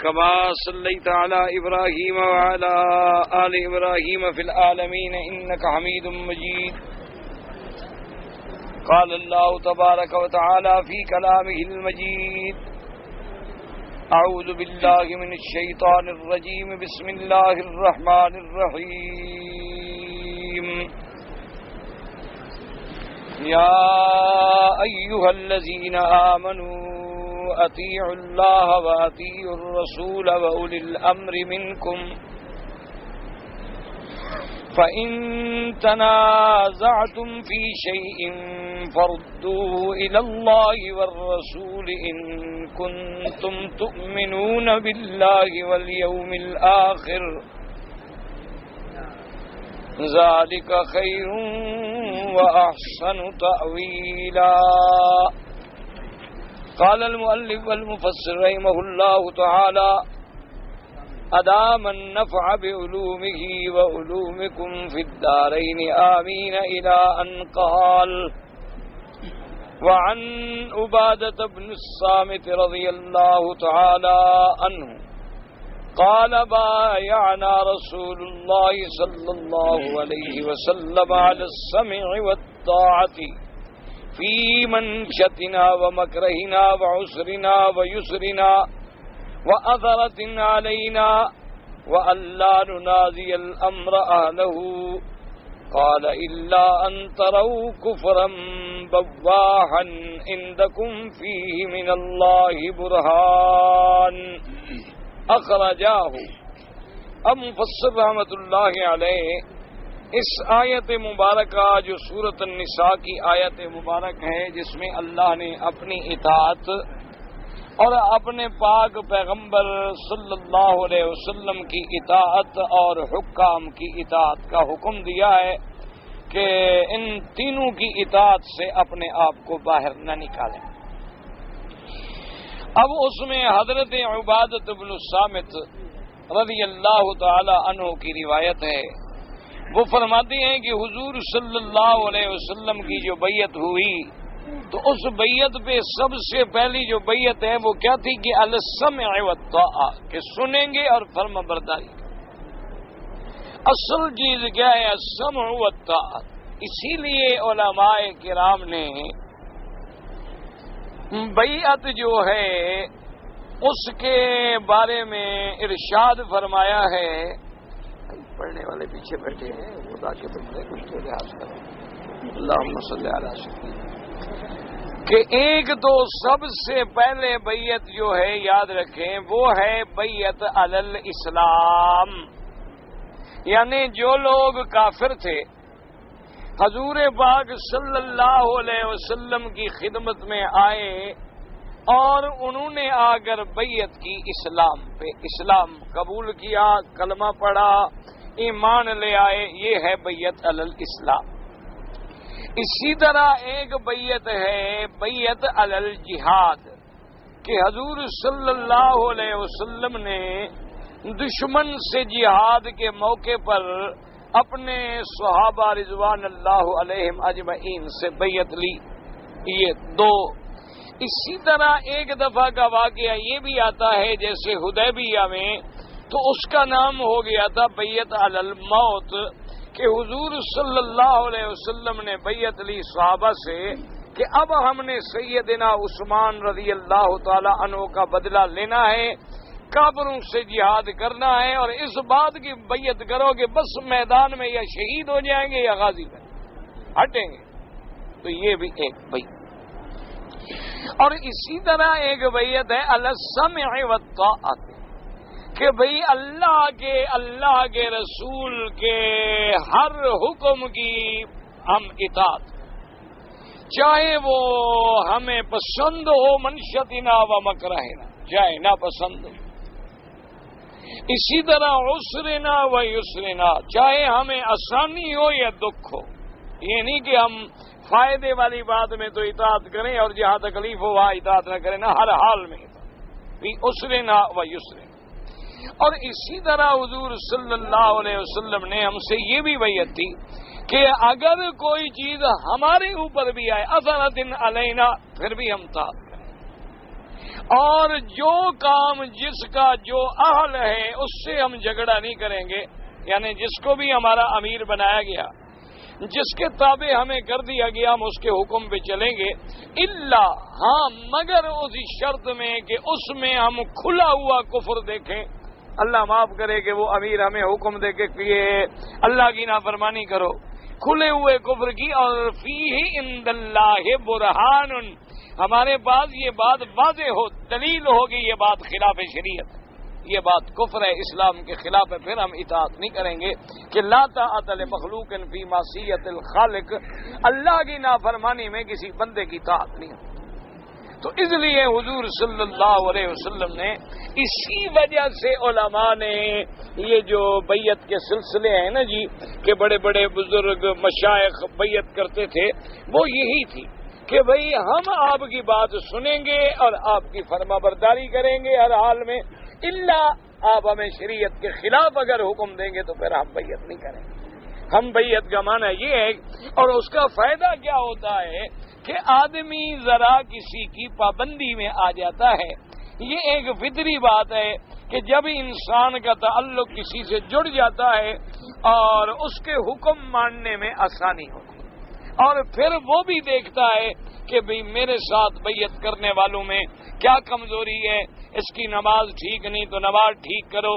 كما صليت على إبراهيم وعلى آل إبراهيم في العالمين إنك حميد مجيد. قال الله تبارك وتعالى في كلامه المجيد: أعوذ بالله من الشيطان الرجيم بسم الله الرحمن الرحيم. يا أيها الذين آمنوا أطيعوا الله وأطيعوا الرسول وأولي الأمر منكم فإن تنازعتم في شيء فردوه إلى الله والرسول إن كنتم تؤمنون بالله واليوم الآخر ذلك خير وأحسن تأويلا. قال المؤلف والمفسر رحمه الله تعالى: أدام النفع بعلومه وعلومكم في الدارين آمين إلى أن قال: وعن عبادة بن الصامت رضي الله تعالى عنه قال: بايعنا رسول الله صلى الله عليه وسلم على السمع والطاعة في منشتنا ومكرهنا وعسرنا ويسرنا وأثرة علينا وألا ننازي الأمر أهله. قال: إلا أن تروا كفرا بواحا عندكم فيه من الله برهان. اخرجاه. اب مفسر رحمت اللہ علیہ اس آیت مبارکہ جو سورۃ النساء کی آیت مبارک ہے، جس میں اللہ نے اپنی اطاعت اور اپنے پاک پیغمبر صلی اللہ علیہ وسلم کی اطاعت اور حکام کی اطاعت کا حکم دیا ہے کہ ان تینوں کی اطاعت سے اپنے آپ کو باہر نہ نکالیں. اب اس میں حضرت عبادۃ بن الصامت رضی اللہ تعالی عنہ کی روایت ہے. وہ فرماتے ہیں کہ حضور صلی اللہ علیہ وسلم کی جو بیعت ہوئی تو اس بیعت پہ سب سے پہلی جو بیعت ہے وہ کیا تھی کہ السمع والطاعہ، کہ سنیں گے اور فرما برداری. اصل چیز کیا ہے؟ السمع والطاعہ. اسی لیے علماء کرام نے بیعت جو ہے اس کے بارے میں ارشاد فرمایا ہے. پڑھنے والے پیچھے بیٹھے ہیں، خدا کے بندے کچھ تو لحاظ کریں. اللہم صلی علی سیدنا. کہ ایک تو سب سے پہلے بیعت جو ہے یاد رکھیں وہ ہے بیعت علی الاسلام. یعنی جو لوگ کافر تھے حضور پاک صلی اللہ علیہ وسلم کی خدمت میں آئے اور انہوں نے آ کر بیعت کی اسلام پہ، اسلام قبول کیا، کلمہ پڑھا، ایمان لے آئے، یہ ہے بیعت علی الاسلام. اسی طرح ایک بیعت ہے بیعت علی الجہاد، کہ حضور صلی اللہ علیہ وسلم نے دشمن سے جہاد کے موقع پر اپنے صحابہ رضوان اللہ علیہم اجمعین سے بیعت لی. یہ دو. اسی طرح ایک دفعہ کا واقعہ یہ بھی آتا ہے جیسے حدیبیہ میں، تو اس کا نام ہو گیا تھا بیعت علی الموت، کہ حضور صلی اللہ علیہ وسلم نے بیعت لی صحابہ سے کہ اب ہم نے سیدنا عثمان رضی اللہ تعالی عنہ کا بدلہ لینا ہے، کافروں سے جہاد کرنا ہے، اور اس بات کی بیعت کرو کہ بس میدان میں یا شہید ہو جائیں گے یا غازی میں ہٹیں گے. تو یہ بھی ایک بیعت. اور اسی طرح ایک بیعت ہے السمع والطاعۃ، کہ بھئی اللہ کے رسول کے ہر حکم کی ہم اطاعت، چاہے وہ ہمیں پسند ہو، منشتنا و مکرہنا، چاہے نہ پسند ہو. اسی طرح عسرنا و یسرنا، چاہے ہمیں آسانی ہو یا دکھ ہو. یہ نہیں کہ ہم فائدے والی بات میں تو اطاعت کریں اور جہاں تکلیف ہو وہاں اطاعت نہ کریں، نہ، ہر حال میں عسرنا و یسرنا. اور اسی طرح حضور صلی اللہ علیہ وسلم نے ہم سے یہ بھی بیعت تھی کہ اگر کوئی چیز ہمارے اوپر بھی آئے اثرت علینا، پھر بھی ہم طاعت کریں. اور جو کام جس کا جو اہل ہے اس سے ہم جھگڑا نہیں کریں گے، یعنی جس کو بھی ہمارا امیر بنایا گیا، جس کے تابع ہمیں کر دیا گیا، ہم اس کے حکم پہ چلیں گے، الا ہاں مگر اس شرط میں کہ اس میں ہم کھلا ہوا کفر دیکھیں۔ اللہ معاف کرے کہ وہ امیر ہمیں حکم دے کے اللہ کی نافرمانی کرو، کھلے ہوئے کفر کی، اور فیہ عند اللہ برہان، ہمارے پاس یہ بات واضح ہو، دلیل ہوگی یہ بات خلاف شریعت، یہ بات کفر ہے، اسلام کے خلاف ہے، پھر ہم اطاعت نہیں کریں گے کہ لا طاعت لمخلوق فی معصیت الخالق، اللہ کی نافرمانی میں کسی بندے کی طاعت نہیں ہوتی۔ تو اس لیے حضور صلی اللہ علیہ وسلم نے اسی وجہ سے علماء نے یہ جو بیعت کے سلسلے ہیں نا جی، کہ بڑے بڑے بزرگ مشائخ بیعت کرتے تھے، وہ یہی تھی کہ بھئی ہم آپ کی بات سنیں گے اور آپ کی فرما برداری کریں گے ہر حال میں، اللہ آپ ہمیں شریعت کے خلاف اگر حکم دیں گے تو پھر ہم بیعت نہیں کریں گے۔ ہم بیعت کا معنی یہ ہے، اور اس کا فائدہ کیا ہوتا ہے کہ آدمی ذرا کسی کی پابندی میں آ جاتا ہے۔ یہ ایک فطری بات ہے کہ جب انسان کا تعلق کسی سے جڑ جاتا ہے اور اس کے حکم ماننے میں آسانی ہوتی ہے، اور پھر وہ بھی دیکھتا ہے کہ بھئی میرے ساتھ بیعت کرنے والوں میں کیا کمزوری ہے، اس کی نماز ٹھیک نہیں تو نماز ٹھیک کرو،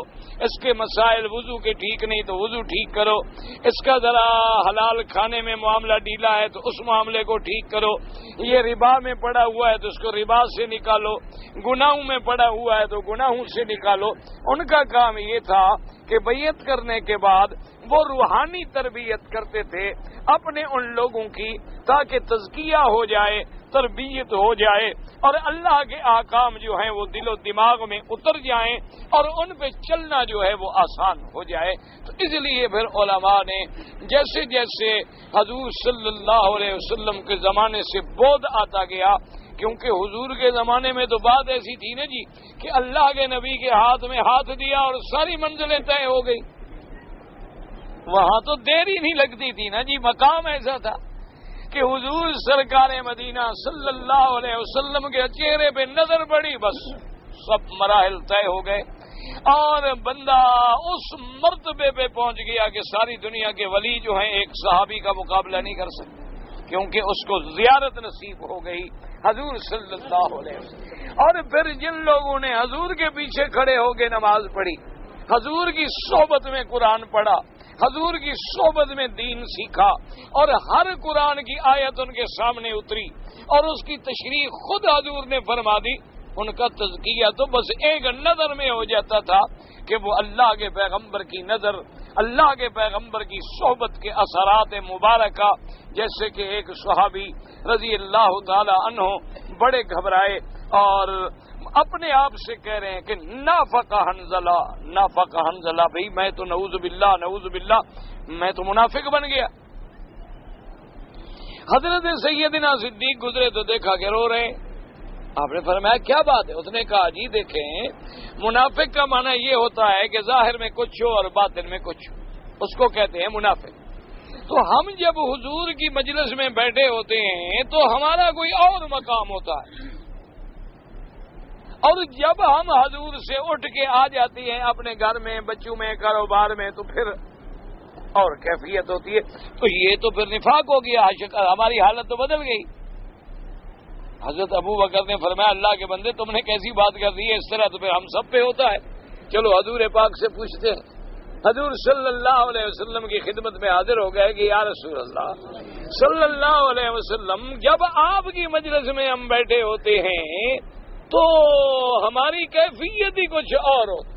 اس کے مسائل وضو کے ٹھیک نہیں تو وضو ٹھیک کرو، اس کا ذرا حلال کھانے میں معاملہ ڈھیلا ہے تو اس معاملے کو ٹھیک کرو، یہ ربا میں پڑا ہوا ہے تو اس کو ربا سے نکالو، گناہوں میں پڑا ہوا ہے تو گناہوں سے نکالو۔ ان کا کام یہ تھا کہ بیعت کرنے کے بعد وہ روحانی تربیت کرتے تھے اپنے ان لوگوں کی، تاکہ تزکیہ ہو جائے، تربیت ہو جائے، اور اللہ کے احکام جو ہیں وہ دل و دماغ میں اتر جائیں اور ان پہ چلنا جو ہے وہ آسان ہو جائے۔ تو اس لیے پھر علماء نے جیسے جیسے حضور صلی اللہ علیہ وسلم کے زمانے سے بود آتا گیا، کیونکہ حضور کے زمانے میں تو بات ایسی تھی نا جی کہ اللہ کے نبی کے ہاتھ میں ہاتھ دیا اور ساری منزلیں طے ہو گئی، وہاں تو دیر ہی نہیں لگتی تھی نا جی، مقام ایسا تھا کہ حضور سرکار مدینہ صلی اللہ علیہ وسلم کے چہرے پہ نظر پڑی، بس سب مراحل طے ہو گئے، اور بندہ اس مرتبے پہ پہنچ گیا کہ ساری دنیا کے ولی جو ہیں ایک صحابی کا مقابلہ نہیں کر سکتے، کیونکہ اس کو زیارت نصیب ہو گئی حضور صلی اللہ علیہ وسلم۔ اور پھر جن لوگوں نے حضور کے پیچھے کھڑے ہو کے نماز پڑھی، حضور کی صحبت میں قرآن پڑھا، حضور کی صحبت میں دین سیکھا، اور ہر قرآن کی آیت ان کے سامنے اتری اور اس کی تشریح خود حضور نے فرما دی، ان کا تزکیہ تو بس ایک نظر میں ہو جاتا تھا کہ وہ اللہ کے پیغمبر کی نظر، اللہ کے پیغمبر کی صحبت کے اثرات مبارکہ، جیسے کہ ایک صحابی رضی اللہ تعالی عنہ بڑے گھبرائے اور اپنے آپ سے کہہ رہے ہیں کہ نافق حنظلہ، نافق حنظلہ، بھئی میں تو نعوذ باللہ میں تو منافق بن گیا۔ حضرت سیدنا صدیق گزرے تو دیکھا کہ رو رہے، آپ نے فرمایا کیا بات ہے؟ اس نے کہا جی دیکھیں، منافق کا معنی یہ ہوتا ہے کہ ظاہر میں کچھ ہو اور باطن میں کچھ ہو، اس کو کہتے ہیں منافق۔ تو ہم جب حضور کی مجلس میں بیٹھے ہوتے ہیں تو ہمارا کوئی اور مقام ہوتا ہے، اور جب ہم حضور سے اٹھ کے آ جاتے ہیں اپنے گھر میں، بچوں میں، کاروبار میں، تو پھر اور کیفیت ہوتی ہے۔ تو یہ تو پھر نفاق ہو گیا، ہماری حالت تو بدل گئی۔ حضرت ابو بکر نے فرمایا اللہ کے بندے تم نے کیسی بات کر دی ہے، اس طرح تو پھر ہم سب پہ ہوتا ہے۔ چلو حضور پاک سے پوچھتے ہیں۔ حضور صلی اللہ علیہ وسلم کی خدمت میں حاضر ہو گئے کہ یا رسول اللہ صلی اللہ علیہ وسلم، جب آپ کی مجلس میں ہم بیٹھے ہوتے ہیں تو ہماری کیفیت ہی کچھ اور ہوتی،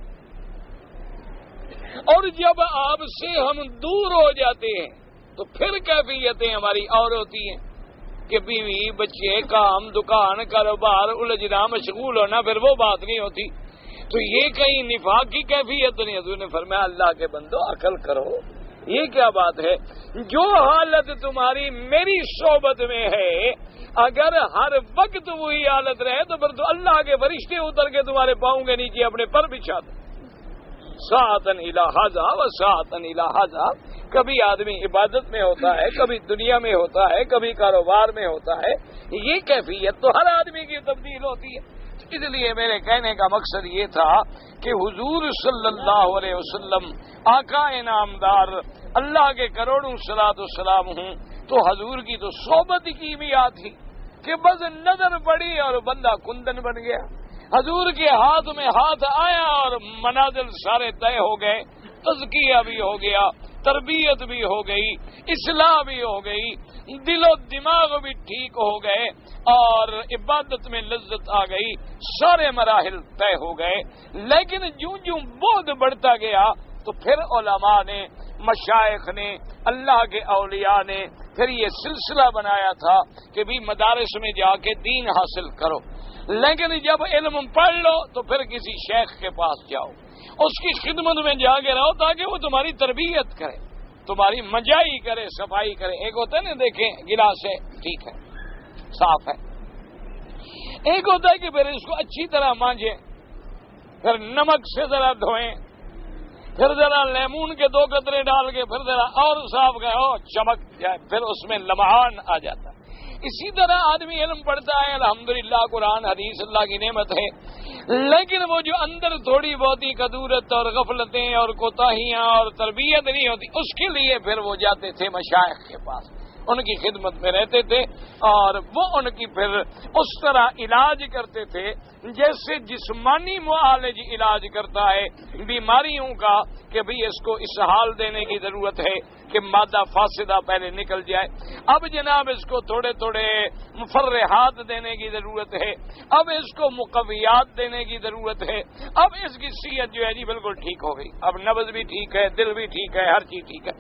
اور جب آپ سے ہم دور ہو جاتے ہیں تو پھر کیفیتیں ہماری اور ہوتی ہیں کہ بیوی، بچے، کام، دکان، کاروبار، الجھنا، مشغول ہونا، پھر وہ بات نہیں ہوتی۔ تو یہ کہیں نفاق کی کیفیت تو نہیں؟ حضور نے فرمایا اللہ کے بندو عقل کرو، یہ کیا بات ہے؟ جو حالت تمہاری میری صحبت میں ہے، اگر ہر وقت وہی حالت رہے تو پھر تو اللہ کے فرشتے اتر کے تمہارے پاؤں کے نیچے اپنے پر بچھا دیں۔ ساعتن الی ھذا و ساعتن الی ھذا، کبھی آدمی عبادت میں ہوتا ہے، کبھی دنیا میں ہوتا ہے، کبھی کاروبار میں ہوتا ہے، یہ کیفیت تو ہر آدمی کی تبدیل ہوتی ہے۔ اس لیے میرے کہنے کا مقصد یہ تھا کہ حضور صلی اللہ علیہ وسلم آقا انعامدار اللہ کے کروڑوں صلاۃ والسلام ہوں، تو حضور کی تو صحبت کی بھی تھی کہ بس نظر پڑی اور بندہ کندن بن گیا. حضور کے ہاتھ میں ہاتھ آیا اور منازل سارے طے ہو گئے، تزکیہ بھی ہو گیا، تربیت بھی ہو گئی، اصلاح بھی ہو گئی، دل و دماغ بھی ٹھیک ہو گئے اور عبادت میں لذت آ گئی، سارے مراحل طے ہو گئے. لیکن جوں جوں بعد بڑھتا گیا تو پھر علماء نے، مشائخ نے، اللہ کے اولیاء نے پھر یہ سلسلہ بنایا تھا کہ بھی مدارس میں جا کے دین حاصل کرو، لیکن جب علم پڑھ لو تو پھر کسی شیخ کے پاس جاؤ، اس کی خدمت میں جا کے رہو تاکہ وہ تمہاری تربیت کرے، تمہاری مجائی کرے، صفائی کرے. ایک ہوتا ہے نا، دیکھیں گلاس ہے ٹھیک ہے صاف ہے، ایک ہوتا ہے کہ پھر اس کو اچھی طرح مانجیں، پھر نمک سے ذرا دھوئیں، پھر ذرا لیمون کے 2 قطرے ڈال کے پھر ذرا اور صاف گئے چمک جائے، پھر اس میں لمعان آ جاتا ہے. اسی طرح آدمی علم پڑھتا ہے، الحمدللہ قرآن حدیث اللہ کی نعمت ہے، لیکن وہ جو اندر تھوڑی بہت ہی کدورت اور غفلتیں اور کوتاہیاں اور تربیت نہیں ہوتی، اس کے لیے پھر وہ جاتے تھے مشائخ کے پاس، ان کی خدمت میں رہتے تھے اور وہ ان کی پھر اس طرح علاج کرتے تھے جیسے جسمانی معالج علاج کرتا ہے بیماریوں کا، کہ بھی اس کو اسہال دینے کی ضرورت ہے کہ مادہ فاسدہ پہلے نکل جائے، اب جناب اس کو تھوڑے تھوڑے مفرحات دینے کی ضرورت ہے، اب اس کو مقویات دینے کی ضرورت ہے، اب اس کی صحت جو ہے جی بالکل ٹھیک ہو گئی، اب نبض بھی ٹھیک ہے، دل بھی ٹھیک ہے، ہر چیز ٹھیک ہے.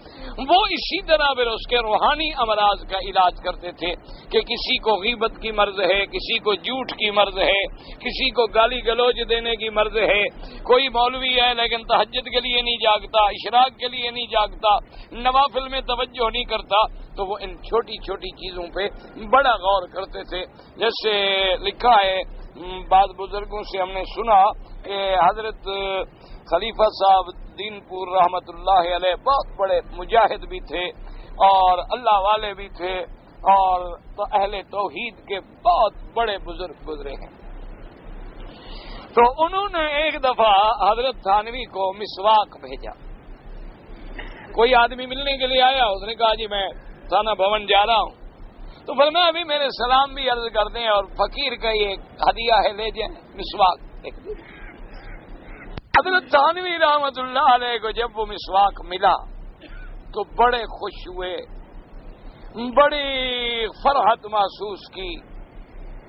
وہ اسی طرح پھر اس کے روحانی امراض کا علاج کرتے تھے کہ کسی کو غیبت کی مرض ہے، کسی کو جھوٹ کی مرض ہے، کسی کو گالی گلوچ دینے کی مرض ہے، کوئی مولوی ہے لیکن تہجد کے لیے نہیں جاگتا، اشراق کے لیے نہیں جاگتا، نوافل میں توجہ نہیں کرتا، تو وہ ان چھوٹی چھوٹی چیزوں پہ بڑا غور کرتے تھے. جیسے لکھا ہے بعض بزرگوں سے ہم نے سنا کہ حضرت خلیفہ صاحب دین پور رحمت اللہ علیہ بہت بڑے مجاہد بھی تھے اور اللہ والے بھی تھے اور تو اہل توحید کے بہت بڑے بزرگ گزرے ہیں. تو انہوں نے ایک دفعہ حضرت تھانوی کو مسواک بھیجا. کوئی آدمی ملنے کے لیے آیا، اس نے کہا جی میں تھانہ بھون جا رہا ہوں، تو فرمایا ابھی میرے سلام بھی عرض کر دیں اور فقیر کا یہ ہدیہ ہے لے جائیں مسواک. حضرت تھانوی رحمت اللہ علیہ کو جب وہ مسواک ملا تو بڑے خوش ہوئے، بڑی فرحت محسوس کی،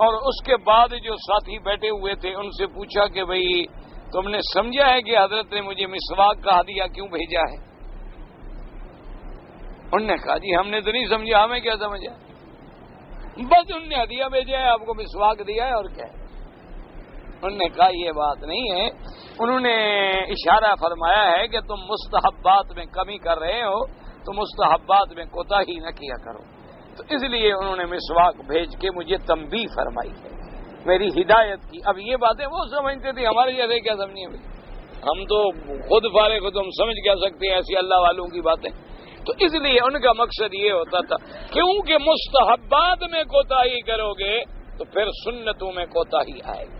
اور اس کے بعد جو ساتھی بیٹھے ہوئے تھے ان سے پوچھا کہ بھئی تم نے سمجھا ہے کہ حضرت نے مجھے مسواک کا ہدیہ کیوں بھیجا ہے؟ انہوں نے کہا جی ہم نے تو نہیں سمجھا، ہمیں کیا سمجھا، بس انہوں نے ہدیہ بھیجا ہے، آپ کو مسواک دیا ہے اور کیا ہے. انہوں نے کہا یہ بات نہیں ہے، انہوں نے اشارہ فرمایا ہے کہ تم مستحبات میں کمی کر رہے ہو تو مستحبات میں کوتاہی نہ کیا کرو، تو اس لیے انہوں نے مسواک بھیج کے مجھے تنبیہ فرمائی ہے، میری ہدایت کی. اب یہ باتیں وہ سمجھتے تھے، ہمارے جیسے کیا سمجھیں بھائی، ہم تو خود فارغ ہو، تم سمجھ کیا سکتے ہیں ایسی اللہ والوں کی باتیں. تو اس لیے ان کا مقصد یہ ہوتا تھا کیونکہ مستحبات میں کوتاہی کرو گے تو پھر سنتوں میں کوتاہی آئے گی،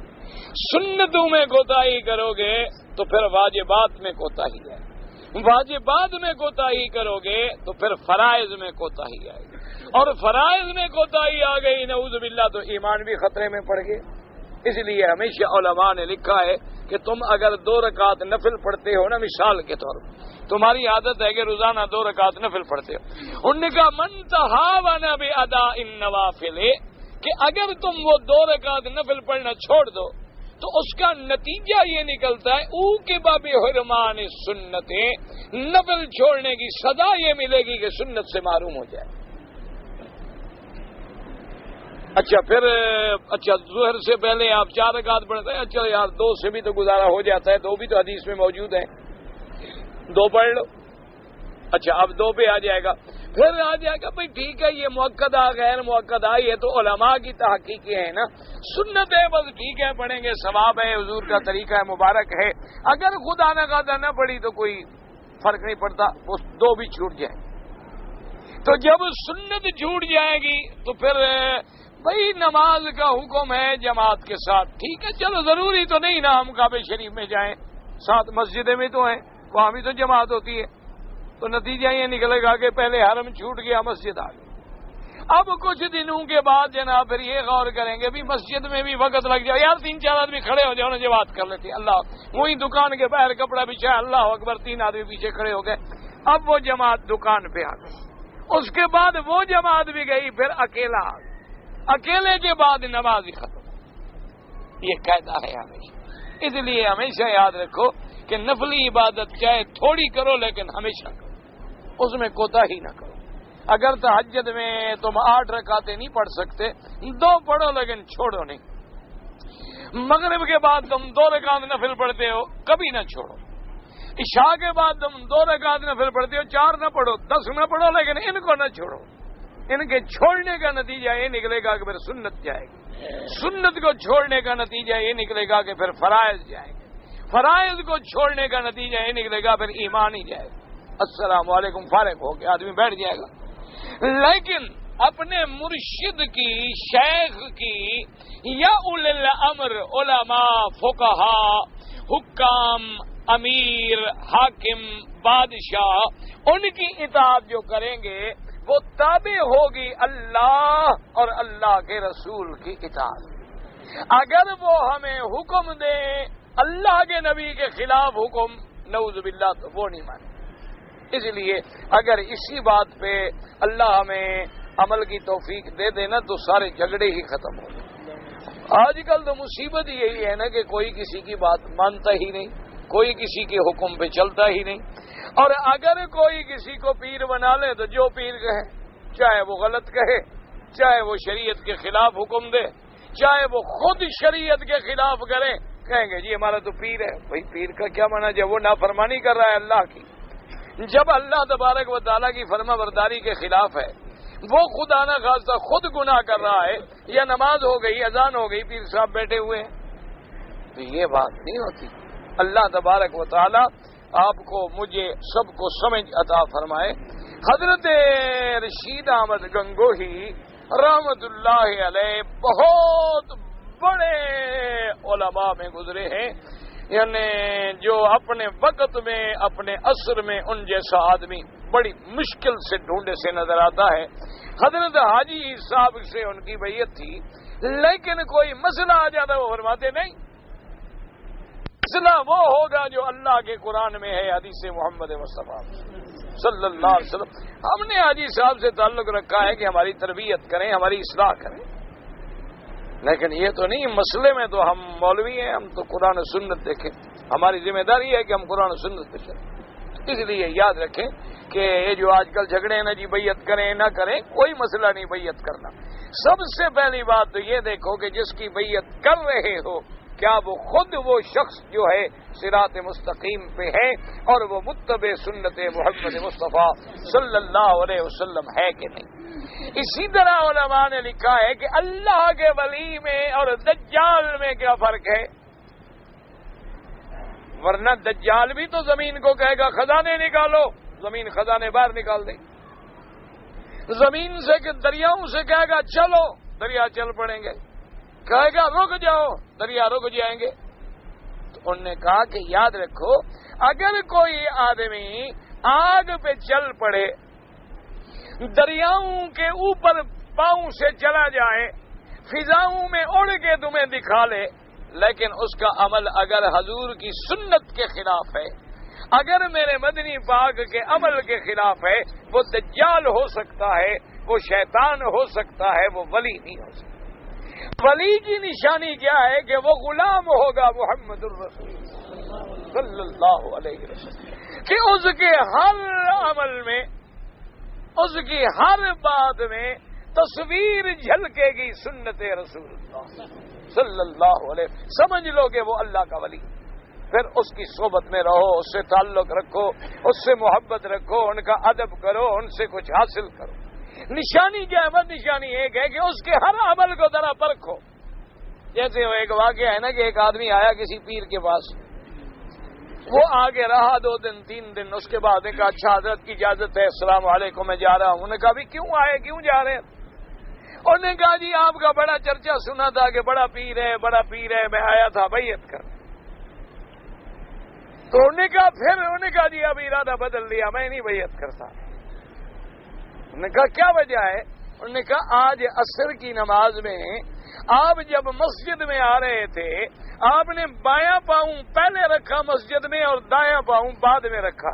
سنتوں میں کوتاہی کرو گے تو پھر واجبات میں کوتاہی آئے گی، واجبات میں کوتاہی کرو گے تو پھر فرائض میں کوتاہی آئے گی، اور فرائض میں کوتاہی آ گئی نعوذ باللہ تو ایمان بھی خطرے میں پڑ گئے. اس لیے ہمیشہ علماء نے لکھا ہے کہ تم اگر 2 رکعت نفل پڑھتے ہو نا، مثال کے طور پر تمہاری عادت ہے کہ روزانہ 2 رکعت نفل پڑھتے ہو، انہوں نے کہا من تہاون باداء النوافل، کہ اگر تم وہ 2 رکعت نفل پڑھنا چھوڑ دو تو اس کا نتیجہ یہ نکلتا ہے او کے باب حرمان سنتیں، نفل چھوڑنے کی سزا یہ ملے گی کہ سنت سے معروم ہو جائے. اچھا پھر ظہر سے پہلے آپ 4 رکعت پڑھتے ہیں، اچھا یار 2 سے بھی تو گزارا ہو جاتا ہے، 2 بھی تو حدیث میں موجود ہیں، 2 پڑھ لو. اچھا اب 2 پہ آ جائے گا، پھر آ جائے گا بھائی ٹھیک ہے یہ موقدہ غیر موقدہ یہ تو علماء کی تحقیقیں ہیں نا، سنت ہے بس ٹھیک ہے پڑھیں گے، ثواب ہے، حضور کا طریقہ ہے، مبارک ہے. اگر خدا نہ خواستہ نہ پڑھی تو کوئی فرق نہیں پڑتا، وہ 2 بھی چھوٹ جائیں. تو جب سنت چھوٹ جائے گی تو پھر بھائی نماز کا حکم ہے جماعت کے ساتھ، ٹھیک ہے، چلو ضروری تو نہیں نا ہم کعبہ شریف میں جائیں، ساتھ مسجدیں میں تو ہیں، وہاں بھی تو جماعت ہوتی ہے، تو نتیجہ یہ نکلے گا کہ پہلے حرم چھوٹ گیا، مسجد آ گئی۔ اب کچھ دنوں کے بعد جناب پھر یہ غور کریں گے بھی مسجد میں بھی وقت لگ جائے، یار 3-4 آدمی کھڑے ہو جاؤ نا، جماعت کر لیتے، اللہ، وہی دکان کے باہر کپڑا بچھا، اللہ اکبر، 3 آدمی پیچھے کھڑے ہو گئے، اب وہ جماعت دکان پہ آ گئی، اس کے بعد وہ جماعت بھی گئی، پھر اکیلا آ گیا، اکیلے کے بعد نماز ہی ختم۔ یہ قاعدہ ہے ہمیشہ، اس لیے ہمیشہ یاد رکھو کہ نفلی عبادت چاہے تھوڑی کرو لیکن ہمیشہ کرو، اس میں کوتاہی نہ کرو۔ اگر تہجد میں تم 8 رکعتیں نہیں پڑھ سکتے، 2 پڑھو لیکن چھوڑو نہیں۔ مغرب کے بعد تم 2 رکعت نفل پڑھتے ہو، کبھی نہ چھوڑو۔ عشاء کے بعد تم 2 رکعت نفل پڑھتے ہو، 4 نہ پڑھو، 10 نہ پڑھو، لیکن ان کو نہ چھوڑو۔ ان کے چھوڑنے کا نتیجہ یہ نکلے گا کہ پھر سنت جائے گی، سنت کو چھوڑنے کا نتیجہ یہ نکلے گا کہ پھر فرائض جائے گا، فرائض کو چھوڑنے کا نتیجہ یہ نکلے گا پھر ایمان ہی جائے گا۔ السلام علیکم، فارغ ہو کے آدمی بیٹھ جائے گا۔ لیکن اپنے مرشد کی، شیخ کی، یا اولی الامر، علماء، فقہاء، حکام، امیر، حاکم، بادشاہ، ان کی اطاعت جو کریں گے وہ تابع ہوگی اللہ اور اللہ کے رسول کی اطاعت۔ اگر وہ ہمیں حکم دیں اللہ کے نبی کے خلاف حکم، نعوذ باللہ، تو وہ نہیں مانے۔ اس لیے اگر اسی بات پہ اللہ ہمیں عمل کی توفیق دے دینا تو سارے جھگڑے ہی ختم ہو گئے۔ آج کل تو مصیبت یہی ہے نا کہ کوئی کسی کی بات مانتا ہی نہیں، کوئی کسی کے حکم پہ چلتا ہی نہیں، اور اگر کوئی کسی کو پیر بنا لے تو جو پیر کہے، چاہے وہ غلط کہے، چاہے وہ شریعت کے خلاف حکم دے، چاہے وہ خود شریعت کے خلاف کرے، کہیں گے جی ہمارا تو پیر ہے۔ بھائی پیر کا کیا مانا جب وہ نافرمانی کر رہا ہے اللہ کی، جب اللہ تبارک و تعالیٰ کی فرما برداری کے خلاف ہے، وہ خدا نہ خواستہ خود گناہ کر رہا ہے، یا نماز ہو گئی، اذان ہو گئی، پیر صاحب بیٹھے ہوئے ہیں، تو یہ بات نہیں ہوتی۔ اللہ تبارک و تعالیٰ آپ کو، مجھے، سب کو سمجھ عطا فرمائے۔ حضرت رشید احمد گنگوہی رحمت اللہ علیہ بہت بڑے علماء میں گزرے ہیں، یعنی جو اپنے وقت میں، اپنے عصر میں ان جیسا آدمی بڑی مشکل سے ڈھونڈے سے نظر آتا ہے۔ حضرت حاجی صاحب سے ان کی بیعت تھی، لیکن کوئی مسئلہ آ جاتا وہ فرماتے نہیں، مسئلہ وہ ہوگا جو اللہ کے قرآن میں ہے، حدیث محمد مصطفیٰ صلی اللہ علیہ وسلم۔ ہم نے حاجی صاحب سے تعلق رکھا ہے کہ ہماری تربیت کریں، ہماری اصلاح کریں، لیکن یہ تو نہیں مسئلے میں تو ہم مولوی ہیں، ہم تو قرآن و سنت دیکھیں، ہماری ذمہ داری ہے کہ ہم قرآن و سنت پہ چلیں۔ اس لیے یاد رکھیں کہ یہ جو آج کل جھگڑے ہیں نا جی بیعت کریں نہ کریں، کوئی مسئلہ نہیں بیعت کرنا۔ سب سے پہلی بات تو یہ دیکھو کہ جس کی بیعت کر رہے ہو کیا وہ خود وہ شخص جو ہے صراط مستقیم پہ ہے اور وہ متبع سنت محمد مصطفیٰ صلی اللہ علیہ وسلم ہے کہ نہیں۔ اسی طرح علماء نے لکھا ہے کہ اللہ کے ولی میں اور دجال میں کیا فرق ہے، ورنہ دجال بھی تو زمین کو کہے گا خزانے نکالو، زمین خزانے باہر نکال دے، زمین سے کہ دریاؤں سے کہے گا چلو، دریا چل پڑیں گے، کہے گا رک جاؤ، دریا رک جائیں گے۔ تو انہوں نے کہا کہ یاد رکھو اگر کوئی آدمی آگ پہ چل پڑے، دریاؤں کے اوپر پاؤں سے چلا جائے، فضاؤں میں اڑ کے تمہیں دکھا لے، لیکن اس کا عمل اگر حضور کی سنت کے خلاف ہے، اگر میرے مدنی پاک کے عمل کے خلاف ہے، وہ دجال ہو سکتا ہے، وہ شیطان ہو سکتا ہے، وہ ولی نہیں ہو سکتا۔ ولی کی نشانی کیا ہے کہ وہ غلام ہوگا محمد الرسول صلی اللہ علیہ وسلم، کہ اس کے ہر عمل میں، اس کی ہر بات میں تصویر جھلکے گی سنت رسول اللہ صلی اللہ علیہ وسلم۔ سمجھ لو کہ وہ اللہ کا ولی۔ پھر اس کی صحبت میں رہو، اس سے تعلق رکھو، اس سے محبت رکھو، ان کا ادب کرو، ان سے کچھ حاصل کرو۔ نشانی کیا ہے؟ نشانی ایک ہے کہ اس کے ہر عمل کو ذرا پرکھو۔ جیسے وہ ایک واقعہ ہے نا کہ ایک آدمی آیا کسی پیر کے پاس، وہ آگے رہا 2 دن 3 دن، اس کے بعد نے کہا اچھا حضرت کی اجازت ہے، السلام علیکم میں جا رہا ہوں۔ انہوں نے کہا بھی کیوں آئے، کیوں جا رہے ہیں؟ انہوں نے کہا جی آپ کا بڑا چرچا سنا تھا کہ بڑا پیر ہے بڑا پیر ہے، میں آیا تھا بیعت کر. تو انہوں نے کہا پھر انہوں نے کہا جی اب ارادہ بدل لیا، میں نہیں بیعت کرتا. انہوں نے کہا کیا وجہ ہے؟ انہوں نے کہا آج عصر کی نماز میں آپ جب مسجد میں آ رہے تھے آپ نے بایاں پاؤں پہلے رکھا مسجد میں اور دایاں پاؤں بعد میں رکھا،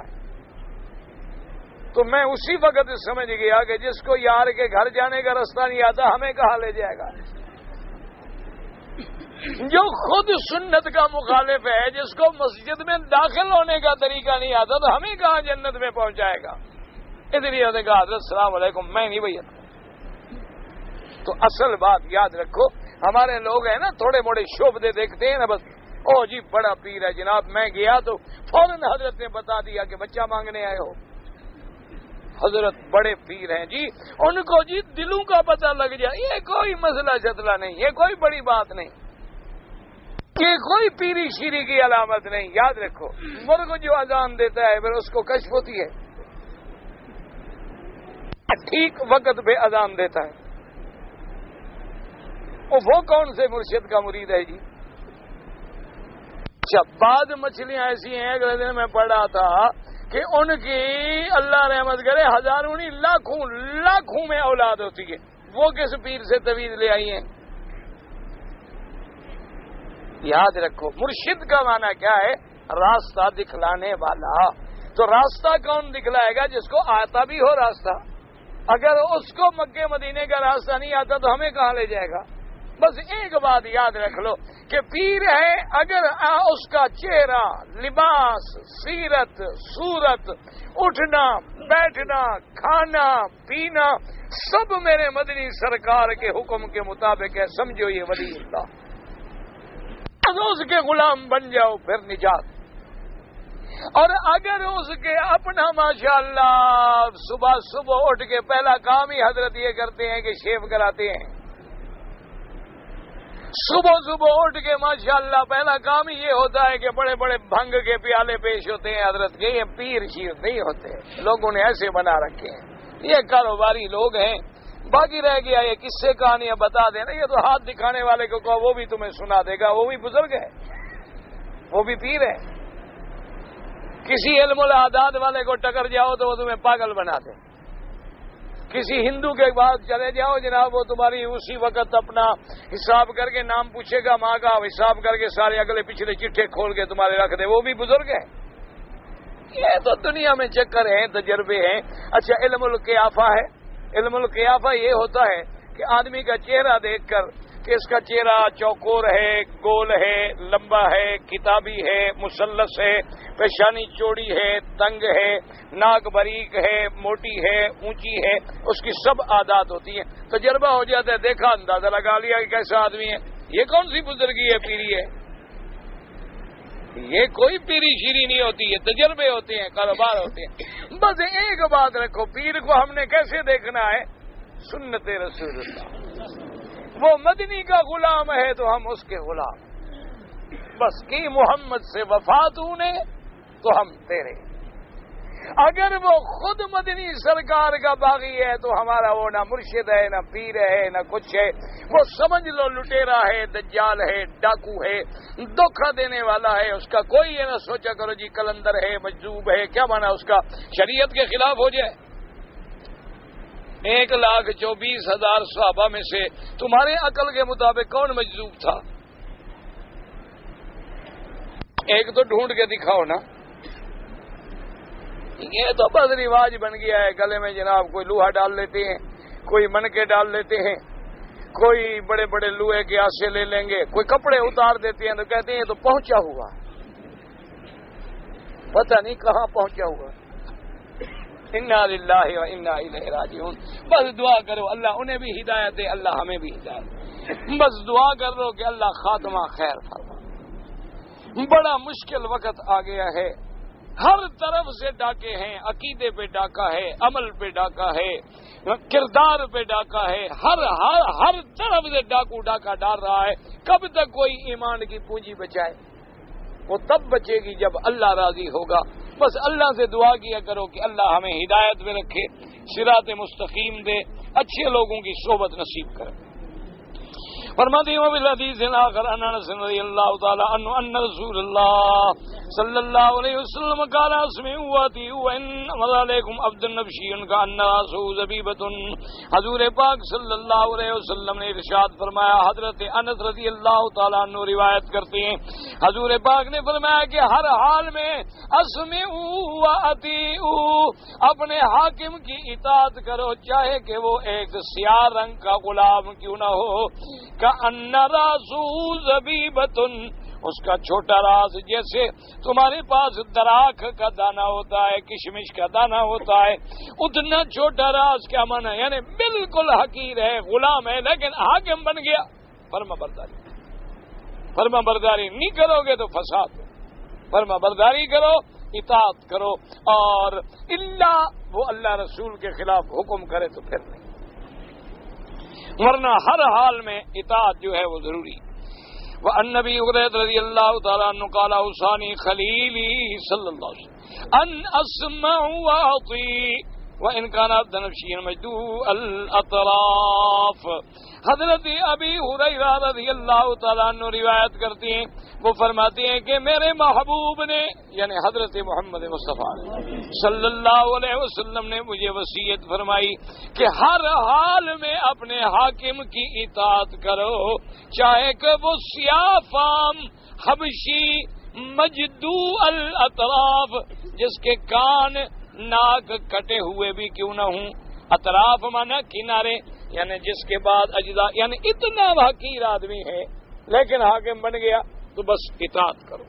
تو میں اسی وقت سمجھ گیا کہ جس کو یار کے گھر جانے کا راستہ نہیں آتا ہمیں کہاں لے جائے گا. جو خود سنت کا مخالف ہے، جس کو مسجد میں داخل ہونے کا طریقہ نہیں آتا، تو ہمیں کہاں جنت میں پہنچائے گا. اس لیے انہوں نے کہا حضرت السلام علیکم میں نہیں بیعت. تو اصل بات یاد رکھو، ہمارے لوگ ہیں نا تھوڑے موڑے شعبے دیکھتے ہیں نا، بس او جی بڑا پیر ہے جناب، میں گیا تو فوراً حضرت نے بتا دیا کہ بچہ مانگنے آئے ہو. حضرت بڑے پیر ہیں جی، ان کو جی دلوں کا پتہ لگ جائے، یہ کوئی مسئلہ شتلا نہیں، یہ کوئی بڑی بات نہیں، یہ کوئی پیری شیری کی علامت نہیں. یاد رکھو مرغ جو اذان دیتا ہے پھر اس کو کشف ہوتی ہے، ٹھیک وقت پہ اذان دیتا ہے. وہ کون سے مرشد کا مرید ہے جی؟ اچھا بعض مچھلیاں ایسی ہیں، اگلے دن میں پڑھا تھا کہ ان کی اللہ رحمت کرے ہزاروں نہیں لاکھوں میں اولاد ہوتی ہے. وہ کس پیر سے تویز لے آئی ہیں؟ یاد رکھو مرشد کا معنی کیا ہے؟ راستہ دکھلانے والا. تو راستہ کون دکھلائے گا؟ جس کو آتا بھی ہو راستہ. اگر اس کو مکے مدینے کا راستہ نہیں آتا تو ہمیں کہاں لے جائے گا؟ بس ایک بات یاد رکھ لو کہ پیر ہے اگر اس کا چہرہ، لباس، سیرت، صورت، اٹھنا بیٹھنا، کھانا پینا سب میرے مدنی سرکار کے حکم کے مطابق ہے، سمجھو یہ ولی اللہ. اس کے غلام بن جاؤ پھر نجات. اور اگر اس کے اپنا ماشاءاللہ صبح اٹھ کے پہلا کام ہی حضرت یہ کرتے ہیں کہ شیو کراتے ہیں، صبح اٹھ کے ماشاءاللہ پہلا کام ہی یہ ہوتا ہے کہ بڑے بڑے بھنگ کے پیالے پیش ہوتے ہیں حضرت کے. یہ پیر شیر نہیں ہوتے، لوگوں نے ایسے بنا رکھے ہیں، یہ کاروباری لوگ ہیں. باقی رہ گیا یہ کس سے کہانیاں بتا دینا، یہ تو ہاتھ دکھانے والے کو کہو وہ بھی تمہیں سنا دے گا، وہ بھی بزرگ ہے، وہ بھی پیر ہے. کسی علم العادات والے کو ٹکر جاؤ تو وہ تمہیں پاگل بنا دے. کسی ہندو کے بعد چلے جاؤ جناب، وہ تمہاری اسی وقت اپنا حساب کر کے نام پوچھے گا ماں کا، حساب کر کے سارے اگلے پچھلے چٹھے کھول کے تمہارے رکھ دے، وہ بھی بزرگ ہے. یہ تو دنیا میں چکر ہیں، تجربے ہیں. اچھا علم القیافہ ہے. علم القیافہ یہ ہوتا ہے کہ آدمی کا چہرہ دیکھ کر کہ اس کا چہرہ چوکور ہے، گول ہے، لمبا ہے، کتابی ہے، مثلث ہے، پیشانی چوڑی ہے، تنگ ہے، ناک باریک ہے، موٹی ہے، اونچی ہے، اس کی سب عادات ہوتی ہیں. تجربہ ہو جاتا ہے، دیکھا اندازہ لگا لیا کہ کیسا آدمی ہے. یہ کون سی بزرگی ہے، پیری ہے؟ یہ کوئی پیری شیری نہیں ہوتی، یہ تجربے ہوتے ہیں، کاروبار ہوتے ہیں. بس ایک بات رکھو، پیر کو ہم نے کیسے دیکھنا ہے؟ سنت رسول اللہ. وہ مدنی کا غلام ہے تو ہم اس کے غلام. بس کی محمد سے وفات نے تو ہم تیرے. اگر وہ خود مدنی سرکار کا باغی ہے تو ہمارا وہ نہ مرشد ہے، نہ پیر ہے، نہ کچھ ہے. وہ سمجھ لو لٹیرا ہے، دجال ہے، ڈاکو ہے، دھوکہ دینے والا ہے. اس کا کوئی یہ نہ سوچا کرو جی کلندر ہے، مجذوب ہے. کیا مانا اس کا؟ شریعت کے خلاف ہو جائے. 1,24,000 صحابہ میں سے تمہارے عقل کے مطابق کون مجذوب تھا؟ ایک تو ڈھونڈ کے دکھاؤ نا. یہ تو بس رواج بن گیا ہے. گلے میں جناب کوئی لوہا ڈال لیتے ہیں، کوئی منکے ڈال لیتے ہیں، کوئی بڑے بڑے لوہے کے آسے لے لیں گے، کوئی کپڑے اتار دیتے ہیں تو کہتے ہیں تو پہنچا ہوا. پتہ نہیں کہاں پہنچا ہوا. انا للہ و انا الیہ راجعون. بس دعا کرو اللہ انہیں بھی ہدایت دے، اللہ ہمیں بھی ہدایت. بس دعا کر دو کہ اللہ خاتمہ خیر فرما. بڑا مشکل وقت آ گیا ہے، ہر طرف سے ڈاکے ہیں. عقیدے پہ ڈاکہ ہے، عمل پہ ڈاکہ ہے، کردار پہ ڈاکہ ہے. ہر طرف سے ڈاکو ڈاکہ ڈال رہا ہے. کب تک کوئی ایمان کی پونجی بچائے؟ وہ تب بچے گی جب اللہ راضی ہوگا. بس اللہ سے دعا کیا کرو کہ اللہ ہمیں ہدایت میں رکھے، صراط مستقیم دے، اچھے لوگوں کی صحبت نصیب کرے۔ فرماتے ہیں وبالحدیث آخر ان انس رضی اللہ تعالی عنہ ان رسول اللہ صلی اللہ علیہ وسلم قال اسمعوا واطیعوا وان امر علیکم عبد النبشی کا ان راسہ زبیبۃ۔ حضور پاک صلی اللہ علیہ وسلم نے ارشاد فرمایا، حضرت انس رضی اللہ تعالی عنہ روایت کرتے ہیں، حضور پاک نے فرمایا کہ ہر حال میں اسمعوا واطیعوا، اپنے حاکم کی اطاعت کرو، چاہے کہ وہ ایک سیاہ رنگ کا غلام کیوں نہ ہو، ان راسہ زبیبۃ، اس کا چھوٹا راز جیسے تمہارے پاس دراخ کا دانہ ہوتا ہے، کشمش کا دانہ ہوتا ہے، اتنا چھوٹا راز کیا معنی ہے؟ یعنی بالکل حقیر ہے، غلام ہے، لیکن حاکم بن گیا۔ فرما برداری نہیں کرو گے تو فساد، فرما برداری کرو، اطاعت کرو، اور اللہ وہ اللہ رسول کے خلاف حکم کرے تو پھر نہیں، ورنہ ہر حال میں اطاعت جو ہے وہ ضروری۔ وعن نبی ہریرہ رضی اللہ تعالی عنہ قال اوصانی خلیلی صلی اللہ علیہ وسلم ان اسمع واطیع وان کان عبد نفشی مجدوع الاطراف۔ حضرت ابی ہریرہ رضی اللہ تعالی عنہ روایت کرتے ہیں، وہ فرماتے ہیں کہ میرے محبوب نے یعنی حضرت محمد مصطفیٰ صلی اللہ علیہ وسلم نے مجھے وصیت فرمائی کہ ہر حال میں اپنے حاکم کی اطاعت کرو، چاہے کہ وہ سیاہ فام حبشی مجدوع الاطراف، جس کے کان ناک کٹے ہوئے بھی کیوں نہ ہوں، اطراف مانا کنارے، یعنی جس کے بعد اجزاء، یعنی اتنا حقیر آدمی ہے لیکن حاکم بن گیا تو بس اطاعت کرو۔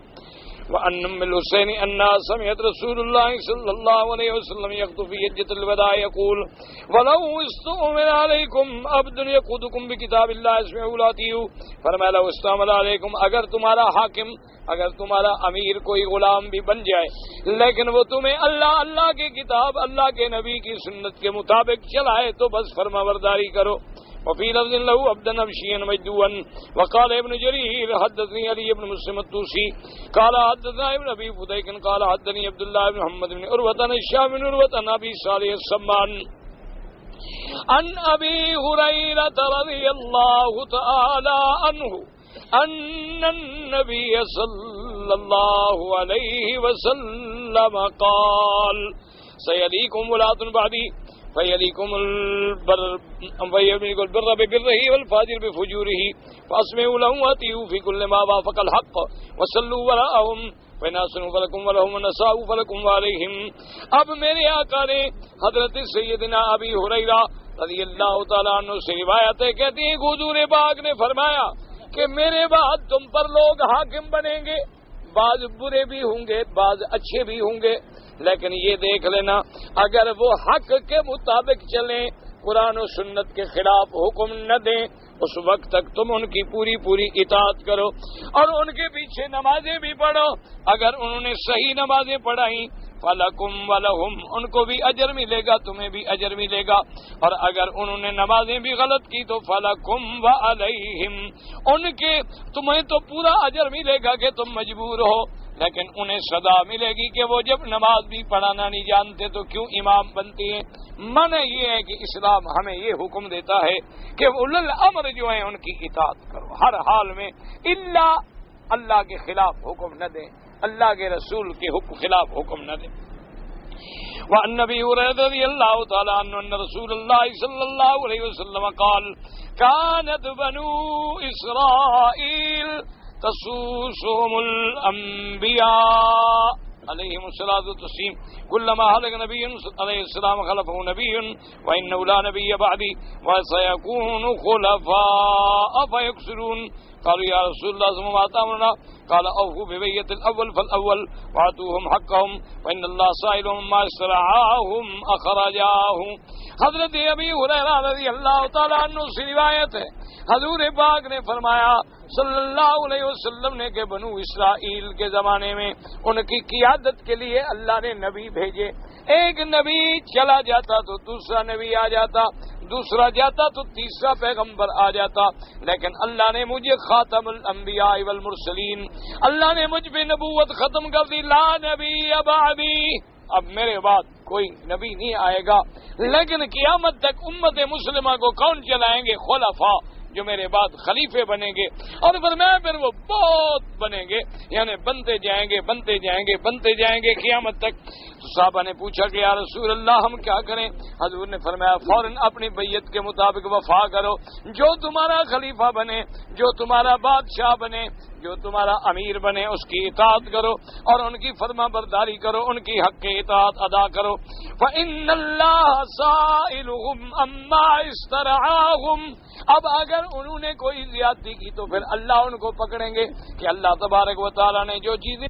وَأَنَّ أُمَّ الْحُسَيْنِ أَنَّهَا سَمِعَتْ رَسُولَ اللَّهِ صَلَّى اللَّهُ عَلَيْهِ وسلم يَخْطُبُ فِي حِجَّةِ الْوَدَاعِ يَقُولُ وَلَوْ اسْتُؤْمِنَ عَلَيْكُمْ عَبْدٌ يَقُودُكُمْ بِكِتَابِ اللَّهِ اسْمَعُوا وَلَا أَطِيعُوا۔ فرمایا لو استعمل علیکم، اگر تمہارا حاکم، اگر تمہارا امیر کوئی غلام بھی بن جائے لیکن وہ تمہیں اللہ کی کتاب، اللہ کے نبی کی سنت کے مطابق چلائے تو بس فرما برداری کرو۔ وفي لفظ له عبدا نبشيا مجدوعا۔ وقال ابن جرير حدثني علي بن مسلم الطوسي قال حدثنا ابن ابي فديك قال حدثني عبد الله بن محمد بن عروة عن هشام بن عروة عن ابي صالح السمان عن ابي هريرة رضي الله تعالى عنه ان النبي صلى الله عليه وسلم قال سيليكم ولاة بعدي فَيَلِيكُمُ الْبَرَّ بِبِرِّهِ وَالْفَاجِرَ بِفُجُورِهِ فَأَسْمِعُوا لَهُمْ وَأَطِيعُوا فِي كُلِّ مَا وَافَقَ الْحَقَّ وَصَلُّوا وَرَاءَهُمْ فَإِنْ أَحْسَنُوا فَلَكُمْ وَلَهُمْ إِنْ أَسَاءُوا فَلَكُمْ وَعَلَيْهِمْ۔ اب میرے آقا نے حضرت سیدنا ابی ہریرہ رضی اللہ تعالیٰ عنہ سے روایت ہے، کہتے ہیں حضور پاک نے فرمایا کہ میرے بعد تم پر لوگ حاکم بنیں گے، بعض برے بھی ہوں گے، بعض اچھے بھی ہوں گے، لیکن یہ دیکھ لینا اگر وہ حق کے مطابق چلیں، قرآن و سنت کے خلاف حکم نہ دیں، اس وقت تک تم ان کی پوری اطاعت کرو اور ان کے پیچھے نمازیں بھی پڑھو۔ اگر انہوں نے صحیح نمازیں پڑھائیں فَلَكُمْ وَلَهُمْ، ان کو بھی اجر ملے گا، تمہیں بھی اجر ملے گا، اور اگر انہوں نے نمازیں بھی غلط کی تو فَلَكُمْ وَعَلَيْهِمْ، ان کے تمہیں تو پورا اجر ملے گا کہ تم مجبور ہو، لیکن انہیں سزا ملے گی کہ وہ جب نماز بھی پڑھانا نہیں جانتے تو کیوں امام بنتے ہیں۔ معنی یہ ہے کہ اسلام ہمیں یہ حکم دیتا ہے کہ اولو الامر جو ہیں ان کی اطاعت کرو ہر حال میں، اللہ کے خلاف حکم نہ دیں، اللہ کے رسول کے خلاف حکم نہ دیں۔ وعن نبی ہریرہ رضی اللہ تعالی عنہ ان رسول اللہ صلی اللہ علیہ وسلم قال كانت بنو اسرائیل تسوسهم الانبیاء علیہم الصلاۃ والتسلیم كلما هلك نبی علیہ السلام خلفه نبی وانه لا نبی بعدی وسيكون خلفاء فيكثرون قالوا يا رسول الله ثم ما تأمرنا قال اوفوا ببيعة الاول فالاول واعطوهم حقهم وان الله سائلهم ما استرعاهم اخرجاه۔ حضرت ابی ہریرہ رضی اللہ تعالیٰ عنہ سے روایت ہے، حضور پاک نے فرمایا صلی اللہ علیہ وسلم نے کہ بنو اسرائیل کے زمانے میں ان کی قیادت کے لیے اللہ نے نبی بھیجے، ایک نبی چلا جاتا تو دوسرا نبی آ جاتا، دوسرا جاتا تو تیسرا پیغمبر آ جاتا، لیکن اللہ نے مجھے خاتم الانبیاء والمرسلین، اللہ نے مجھ پہ نبوت ختم کر دی، لا نبی بعدی، اب میرے بعد کوئی نبی نہیں آئے گا، لیکن قیامت تک امت مسلمہ کو کون چلائیں گے؟ خلفاء، جو میرے بعد خلیفے بنیں گے، اور پھر وہ بہت بنیں گے، یعنی بنتے جائیں گے بنتے جائیں گے بنتے جائیں گے قیامت تک۔ تو صحابہ نے پوچھا کہ یا رسول اللہ ہم کیا کریں؟ حضور نے فرمایا فوراً اپنی بیعت کے مطابق وفا کرو، جو تمہارا خلیفہ بنے، جو تمہارا بادشاہ بنے، جو تمہارا امیر بنے اس کی اطاعت کرو اور ان کی فرما برداری کرو، ان کی حق اطاعت ادا کرو۔ فَإِنَّ اللَّهَ سَائِلُهُمْ عَمَّا اسْتَرْعَاهُمْ، اب اگر انہوں نے کوئی زیادتی کی تو پھر اللہ ان کو پکڑیں گے کہ اللہ تبارک و تعالیٰ نے جو چیزیں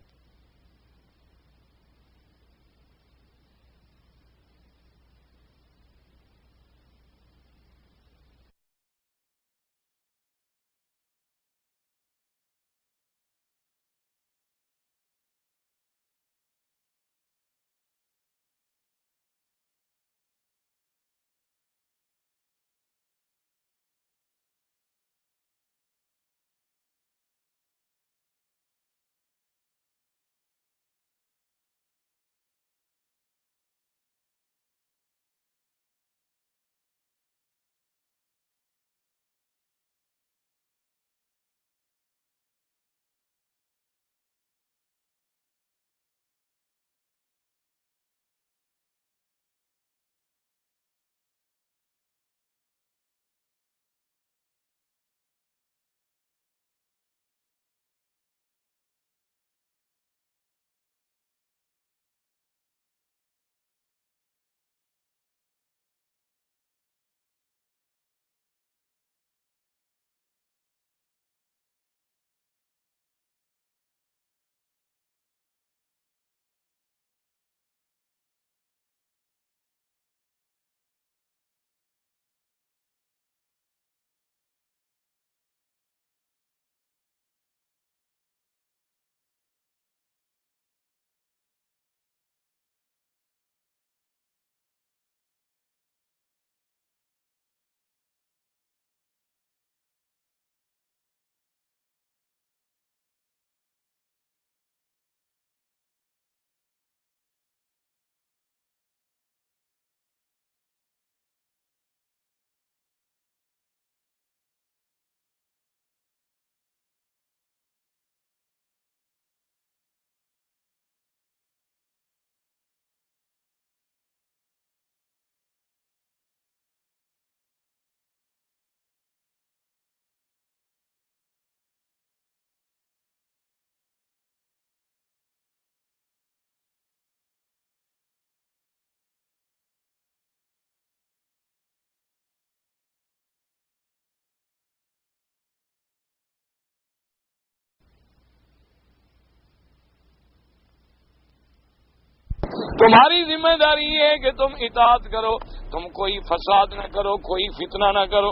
تمہاری ذمہ داری یہ ہے کہ تم اطاعت کرو، تم کوئی فساد نہ کرو، کوئی فتنہ نہ کرو۔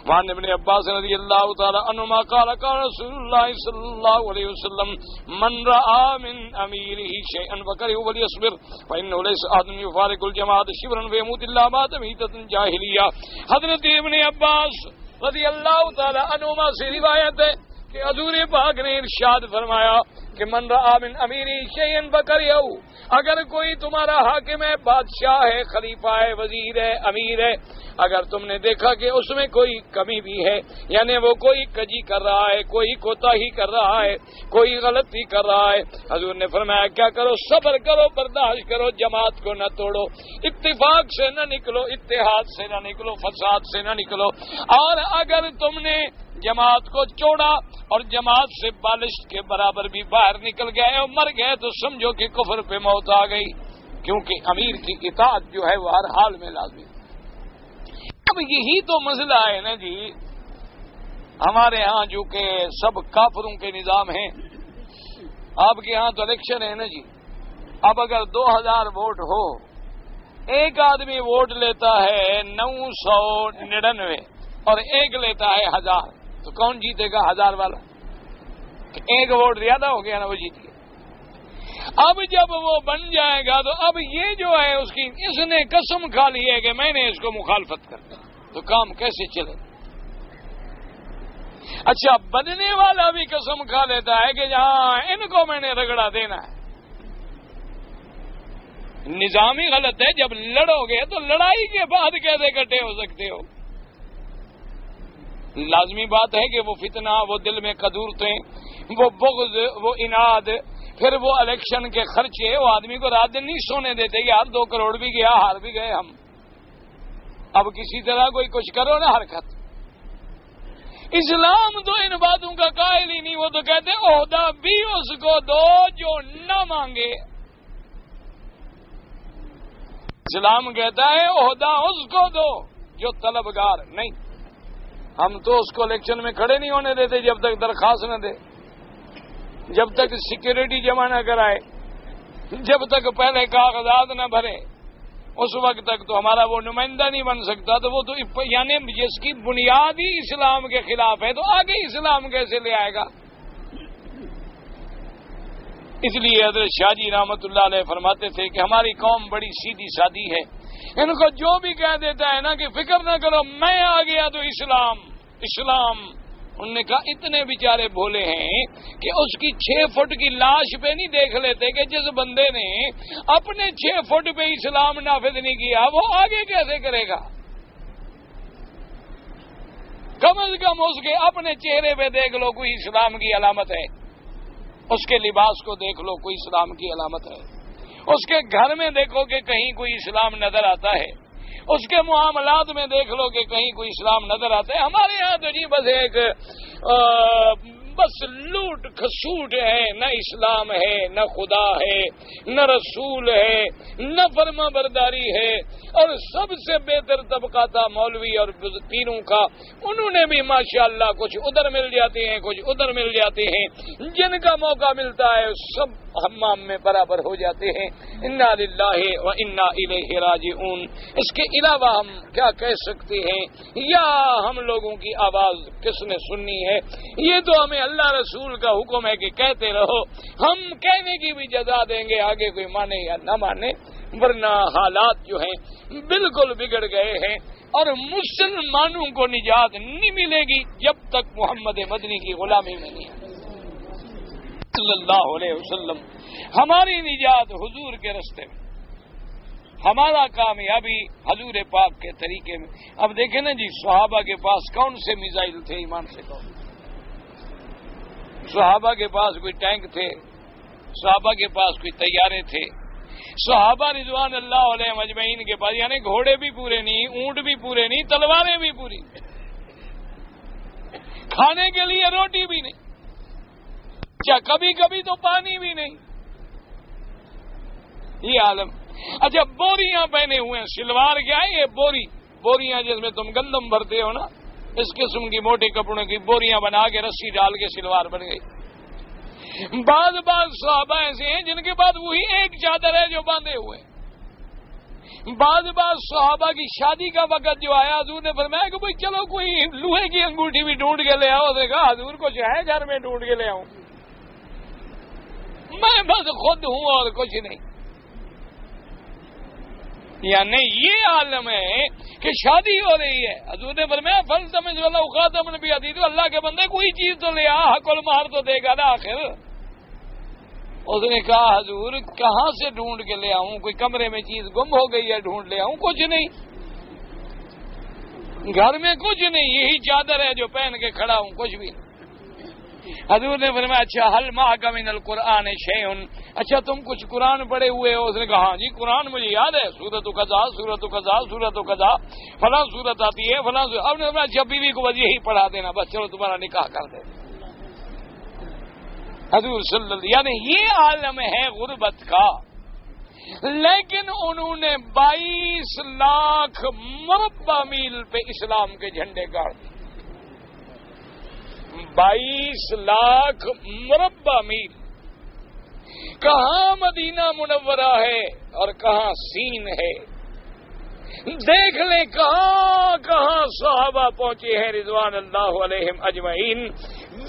وعن ابن عباس رضی اللہ تعالی عنہما قال قال رسول اللہ صلی اللہ علیہ وسلم من رأى من اميره شيئا فكرهه فليصبر فانه ليس احد يفارق الجماعة شبرا فيموت الا مات میتة جاہلیہ۔ حضرت ابن عباس رضی اللہ تعالی عنہما سے روایت ہے کہ حضور پاک نے ارشاد فرمایا کہ من رأى من اميره شيئا فكرهه، اگر کوئی تمہارا حاکم ہے، بادشاہ ہے، خلیفہ ہے، وزیر ہے، امیر ہے، اگر تم نے دیکھا کہ اس میں کوئی کمی بھی ہے، یعنی وہ کوئی کجی کر رہا ہے، کوئی کوتاہی کر رہا ہے، کوئی غلطی کر رہا ہے، حضور نے فرمایا کیا کرو؟ صبر کرو، برداشت کرو، جماعت کو نہ توڑو، اتفاق سے نہ نکلو، اتحاد سے نہ نکلو، فساد سے نہ نکلو، اور اگر تم نے جماعت کو چھوڑا اور جماعت سے بالش کے برابر بھی باہر نکل گئے اور مر گئے تو سمجھو کہ کفر پہ موت آ گئی، کیونکہ امیر کی اطاعت جو ہے وہ ہر حال میں لازمی۔ اب یہی تو مسئلہ ہے نا جی، ہمارے ہاں جو کہ سب کافروں کے نظام ہیں، آپ کے ہاں تو الیکشن ہے نا جی، اب اگر 2000 ووٹ ہو، ایک آدمی ووٹ لیتا ہے 999 اور ایک لیتا ہے 1000، تو کون جیتے گا؟ 1000 والا۔ ایک ووٹ زیادہ ہو گیا نا، وہ جیت گیا۔ اب جب وہ بن جائے گا تو اب یہ جو ہے اس نے قسم کھا لی ہے کہ میں نے اس کو مخالفت کرنا، تو کام کیسے چلے؟ اچھا، بدنے والا بھی قسم کھا لیتا ہے کہ جہاں ان کو میں نے رگڑا دینا ہے، نظام ہی غلط ہے۔ جب لڑو گے تو لڑائی کے بعد کیسے اکٹھے ہو سکتے ہو؟ لازمی بات ہے کہ وہ فتنہ، وہ دل میں قدورتیں، وہ بغض، وہ اناد، پھر وہ الیکشن کے خرچے، وہ آدمی کو رات دن نہیں سونے دیتے۔ یار 2 کروڑ بھی گیا، ہار بھی گئے ہم، اب کسی طرح کوئی کچھ کرو نا حرکت۔ اسلام تو ان باتوں کا قائل ہی نہیں، وہ تو کہتے عہدہ بھی اس کو دو جو نہ مانگے۔ اسلام کہتا ہے عہدہ اس کو دو جو طلبگار نہیں۔ ہم تو اس کو الیکشن میں کھڑے نہیں ہونے دیتے جب تک درخواست نہ دے، جب تک سیکیورٹی جمع نہ کرائے، جب تک پہلے کاغذات نہ بھرے، اس وقت تک تو ہمارا وہ نمائندہ نہیں بن سکتا۔ تو وہ تو یعنی جس کی بنیاد ہی اسلام کے خلاف ہے تو آگے اسلام کیسے لے آئے گا؟ اس لیے حضرت شاہ جی رحمت اللہ علیہ فرماتے تھے کہ ہماری قوم بڑی سیدھی سادی ہے، ان کو جو بھی کہہ دیتا ہے نا کہ فکر نہ کرو میں آ گیا تو اسلام اسلام۔ انہوں نے کہا اتنے بیچارے بھولے ہیں کہ اس کی 6 فٹ کی لاش پہ نہیں دیکھ لیتے کہ جس بندے نے اپنے 6 فٹ پہ اسلام نافذ نہیں کیا وہ آگے کیسے کرے گا؟ کم از کم اس کے اپنے چہرے پہ دیکھ لو کوئی اسلام کی علامت ہے، اس کے لباس کو دیکھ لو کوئی اسلام کی علامت ہے، اس کے گھر میں دیکھو کہ کہیں کوئی اسلام نظر آتا ہے، اس کے معاملات میں دیکھ لو کہ کہیں کوئی اسلام نظر آتا ہے۔ ہمارے یہاں تو جی بس ایک بس لوٹ کھسوٹ ہے، نہ اسلام ہے، نہ خدا ہے، نہ رسول ہے، نہ فرما برداری ہے، اور سب سے بہتر طبقہ تھا مولوی اور پیروں کا، انہوں نے بھی ماشاءاللہ کچھ ادھر مل جاتے ہیں کچھ ادھر مل جاتے ہیں، جن کا موقع ملتا ہے سب حمام میں برابر ہو جاتے ہیں۔ انا للہ و انا الیہ راجعون۔ اس کے علاوہ ہم کیا کہہ سکتے ہیں؟ یا ہم لوگوں کی آواز کس نے سننی ہے؟ یہ تو ہمیں اللہ رسول کا حکم ہے کہ کہتے رہو، ہم کہنے کی بھی جزا دیں گے، آگے کوئی مانے یا نہ مانے، ورنہ حالات جو ہیں بالکل بگڑ گئے ہیں، اور مسلمانوں کو نجات نہیں ملے گی جب تک محمد مدنی کی غلامی میں نہیں ہے صلی اللہ علیہ وسلم۔ ہماری نجات حضور کے رستے میں، ہمارا کامیابی حضور پاک کے طریقے میں۔ اب دیکھیں نا جی، صحابہ کے پاس کون سے میزائل تھے؟ ایمان سے کہو، صحابہ کے پاس کوئی ٹینک تھے؟ صحابہ کے پاس کوئی طیارے تھے؟ صحابہ رضوان اللہ علیہ مجمعین کے پاس یعنی گھوڑے بھی پورے نہیں، اونٹ بھی پورے نہیں، تلواریں بھی پوری، کھانے کے لیے روٹی بھی نہیں، اچھا کبھی کبھی تو پانی بھی نہیں، یہ عالم۔ اچھا بوریاں پہنے ہوئے ہیں، سلوار کیا ہے؟ یہ بوریاں جس میں تم گندم بھرتے ہو نا، اس قسم کی موٹے کپڑوں کی بوریاں بنا کے رسی ڈال کے سلوار بن گئی۔ بعض صحابہ ایسے ہیں جن کے پاس وہی ایک چادر ہے جو باندھے ہوئے ہیں۔ بعض صحابہ کی شادی کا وقت جو آیا، حضور نے فرمایا کہ بھائی چلو کوئی لوہے کی انگوٹھی بھی ڈھونڈ کے لے آؤ۔ اس نے کہا حضور کچھ ہے گھر میں ڈھونڈ کے لے آؤں؟ میں بس خود ہوں اور کچھ نہیں۔ یعنی یہ عالم ہے کہ شادی ہو رہی ہے، حضور نے فرمایا فلتمس ولو خاتما من حدید، اللہ کے بندے کوئی چیز تو لے آ، حق المہر تو دے گا نا آخر۔ اس نے کہا حضور کہاں سے ڈھونڈ کے لے آؤں؟ کوئی کمرے میں چیز گم ہو گئی ہے ڈھونڈ لے آؤں؟ کچھ نہیں، گھر میں کچھ نہیں، یہی چادر ہے جو پہن کے کھڑا ہوں، کچھ بھی نہیں۔ حضور نے فرمایا اچھا حل معک من القرآن شیء، اچھا تم کچھ قرآن پڑھے ہوئے ہو؟ اس نے کہا ہاں جی قرآن مجھے یاد ہے، سورۃ قضا سورۃ قضا سورۃ قضا فلاں سورت آتی ہے فلاں سورت۔ اب نے فرمایا اچھا بیوی کو بس یہی پڑھا دینا، بس چلو تمہارا نکاح کر دے۔ حضور صلی اللہ علیہ وسلم، یعنی یہ عالم ہے غربت کا، لیکن انہوں نے 22 لاکھ مربع میل پہ اسلام کے جھنڈے گاڑ دیے۔ 22 لاکھ مربع میل، کہاں مدینہ منورہ ہے اور کہاں سین ہے، دیکھ لیں کہاں کہاں صحابہ پہنچے ہیں رضوان اللہ علیہم اجمعین۔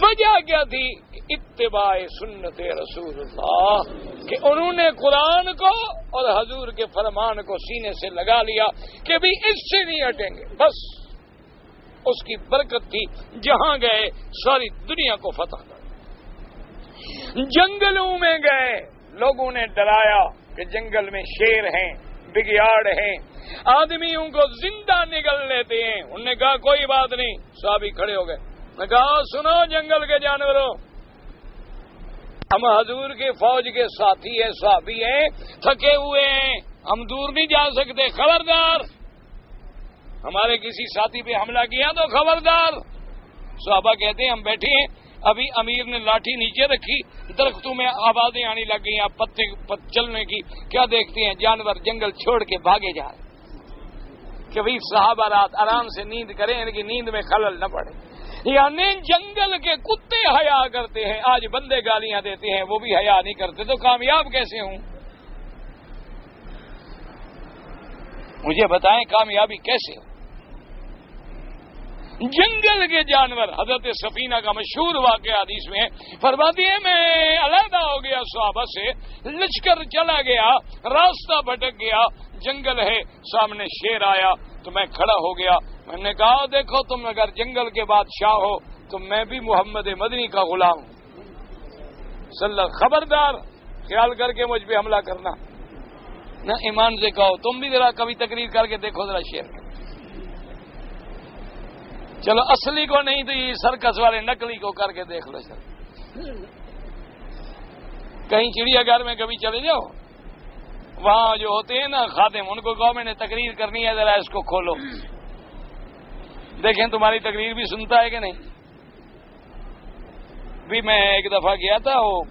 وجہ کیا تھی؟ اتباع سنت رسول اللہ۔ کہ انہوں نے قرآن کو اور حضور کے فرمان کو سینے سے لگا لیا کہ بھی اس سے نہیں ہٹیں گے. بس اس کی برکت تھی، جہاں گئے ساری دنیا کو فتح کر. جنگلوں میں گئے، لوگوں نے ڈرایا کہ جنگل میں شیر ہیں، بگیاڑ ہیں، آدمیوں کو زندہ نگل لیتے ہیں. انہوں نے کہا کوئی بات نہیں. صحابی کھڑے ہو گئے. میں کہا سنو جنگل کے جانوروں، ہم حضور کے فوج کے ساتھی ہیں، صحابی ہیں، تھکے ہوئے ہیں، ہم دور نہیں جا سکتے، خبردار. ہمارے کسی ساتھی پہ حملہ کیا تو خبردار. صحابہ کہتے ہیں ہم بیٹھے ہیں، ابھی امیر نے لاٹھی نیچے رکھی، درختوں میں آوازیں آنے لگ گئی، پتے چلنے کی. کیا دیکھتے ہیں؟ جانور جنگل چھوڑ کے بھاگے جا رہے کہ بھئی صحابہ رات آرام سے نیند کریں، ان کی نیند میں خلل نہ پڑے. یعنی جنگل کے کتے حیا کرتے ہیں. آج بندے گالیاں دیتے ہیں، وہ بھی حیا نہیں کرتے، تو کامیاب کیسے ہوں؟ مجھے بتائیں کامیابی کیسے ہو؟ جنگل کے جانور. حضرت سفینہ کا مشہور واقعہ حدیث میں فرماتی ہے میں علیحدہ ہو گیا صحابہ سے، لشکر چلا گیا، راستہ بھٹک گیا، جنگل ہے، سامنے شیر آیا تو میں کھڑا ہو گیا. میں نے کہا دیکھو تم اگر جنگل کے بادشاہ ہو تو میں بھی محمد مدنی کا غلام ہوں. خبردار خیال کر کے مجھ پہ حملہ کرنا نہ. ایمان سے کہو تم بھی ذرا کبھی تقریر کر کے دیکھو ذرا شیر کا. چلو اصلی کو نہیں تو یہ سرکس والے نقلی کو کر کے دیکھ لو. چلو کہیں چڑیا گھر میں کبھی چلے جاؤ، وہاں جو ہوتے ہیں نا خادم، ان کو کہو میں نے تقریر کرنی ہے، ذرا اس کو کھولو، دیکھیں تمہاری تقریر بھی سنتا ہے کہ نہیں. بھی میں ایک دفعہ گیا تھا وہ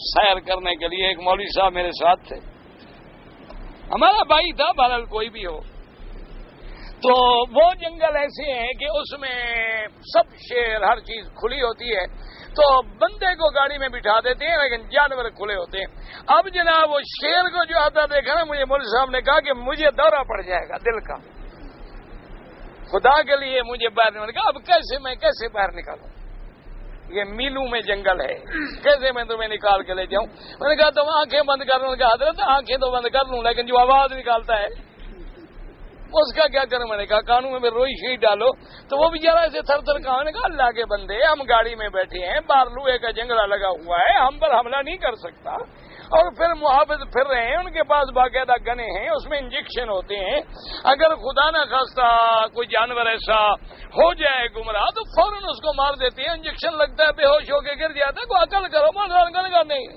سیر کرنے کے لیے، ایک مولوی صاحب میرے ساتھ تھے، ہمارا بھائی تھا، بہرحال کوئی بھی ہو. تو وہ جنگل ایسے ہیں کہ اس میں سب شیر ہر چیز کھلی ہوتی ہے، تو بندے کو گاڑی میں بٹھا دیتے ہیں لیکن جانور کھلے ہوتے ہیں. اب جناب وہ شیر کو جو آتا دیکھا نا، مجھے مولوی صاحب نے کہا کہ مجھے دورہ پڑ جائے گا دل کا، خدا کے لیے مجھے باہر نکالنے کا. اب میں کیسے باہر نکالوں؟ یہ میلوں میں جنگل ہے، کیسے میں تمہیں نکال کے لے جاؤں؟ میں نے کہا تم آنکھیں بند کر لوں. حضرت آنکھیں تو بند کر لوں لیکن جو آواز نکالتا ہے اس کا کیا کروں؟ میں نے کہا کانوں میں روئی شیٹ ڈالو. تو وہ بیچارہ ایسے تھر تھر کہا. نے کہا اللہ کے بندے، ہم گاڑی میں بیٹھے ہیں، باہر لوہے کا جنگلہ لگا ہوا ہے، ہم پر حملہ نہیں کر سکتا. اور پھر محافظ پھر رہے ہیں، ان کے پاس باقاعدہ گنے ہیں، اس میں انجیکشن ہوتے ہیں. اگر خدا نہ خواستہ کوئی جانور ایسا ہو جائے گمراہ تو فوراً اس کو مار دیتے ہیں. انجیکشن لگتا ہے، بے ہوش ہو کے گر جاتا ہے. کوئی عقل کرو، مار کا نہیں.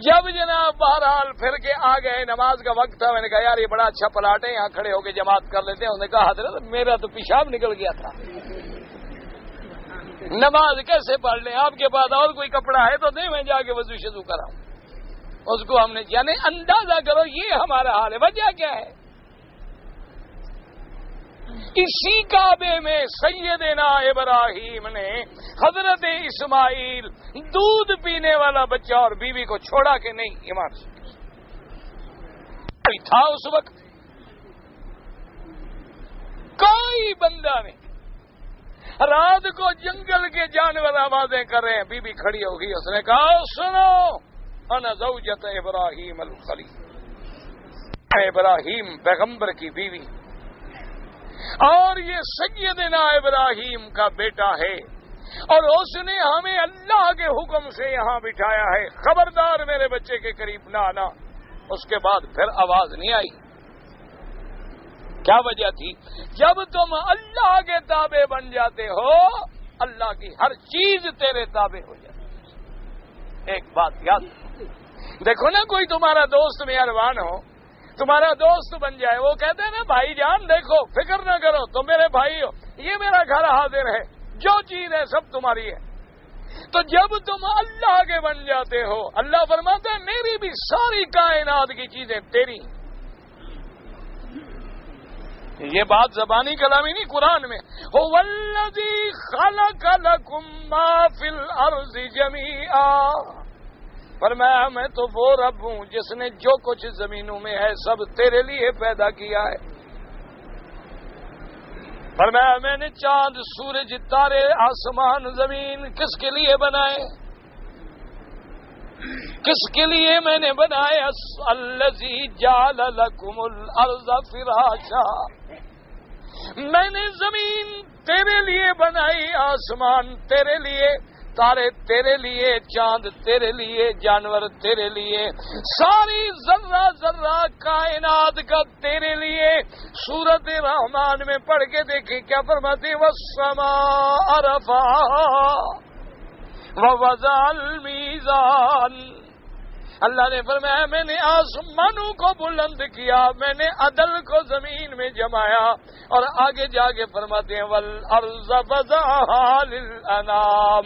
جب جناب بہرحال پھر کے آ گئے، نماز کا وقت تھا. میں نے کہا یار یہ بڑا اچھا پلاٹ ہے، یہاں کھڑے ہو کے جماعت کر لیتے ہیں. انہوں نے کہا حضرت میرا تو پیشاب نکل گیا تھا، نماز کیسے پڑھ لیں؟ آپ کے پاس اور کوئی کپڑا ہے تو دیں، میں جا کے وضو شضو کراؤں. اس کو ہم نے یعنی اندازہ کرو یہ ہمارا حال ہے. وجہ کیا ہے؟ اسی کعبے میں سیدنا ابراہیم نے حضرت اسماعیل دودھ پینے والا بچہ اور بیوی کو چھوڑا کہ نہیں؟ ایمان سے تھا اس وقت کوئی بندہ نہیں. رات کو جنگل کے جانور آوازیں کر رہے ہیں، بیوی کھڑی ہوگی، اس نے کہا سنو انا زوجت ابراہیم الخلیل، ابراہیم پیغمبر کی بیوی اور یہ سیدنا ابراہیم کا بیٹا ہے، اور اس نے ہمیں اللہ کے حکم سے یہاں بٹھایا ہے، خبردار میرے بچے کے قریب نہ آنا. اس کے بعد پھر آواز نہیں آئی. کیا وجہ تھی؟ جب تم اللہ کے تابع بن جاتے ہو، اللہ کی ہر چیز تیرے تابع ہو جاتی ہے. ایک بات یاد دیکھو نا، کوئی تمہارا دوست مہربان ہو، تمہارا دوست بن جائے، وہ کہتے ہیں نا بھائی جان دیکھو فکر نہ کرو، تم میرے بھائی ہو، یہ میرا گھر حاضر ہے، جو چیز ہے سب تمہاری ہے. تو جب تم اللہ کے بن جاتے ہو، اللہ فرماتا ہے میری بھی ساری کائنات کی چیزیں تیری. یہ بات زبانی کلامی نہیں، قرآن میں هو الذی خلق لکم ما فی الارض جمیعا، فرمایا میں تو وہ رب ہوں جس نے جو کچھ زمینوں میں ہے سب تیرے لیے پیدا کیا ہے. فرمایا میں نے چاند سورج تارے آسمان زمین کس کے لیے بنائے؟ کس کے لیے میں نے بنایا؟ الذی جعل لکم الارض فراشا، میں نے زمین تیرے لیے بنائی، آسمان تیرے لیے، تارے تیرے لیے، چاند تیرے لیے، جانور تیرے لیے، ساری ذرہ ذرہ کائنات کا تیرے لیے۔ سورۃ رحمان میں پڑھ کے دیکھیں کیا فرماتے؟ والسماء رفعها ووضع المیزان، اللہ نے فرمایا میں نے آسمانوں کو بلند کیا، میں نے عدل کو زمین میں جمایا، اور آگے جا کے فرماتے ہیں والارض وضعها للانام،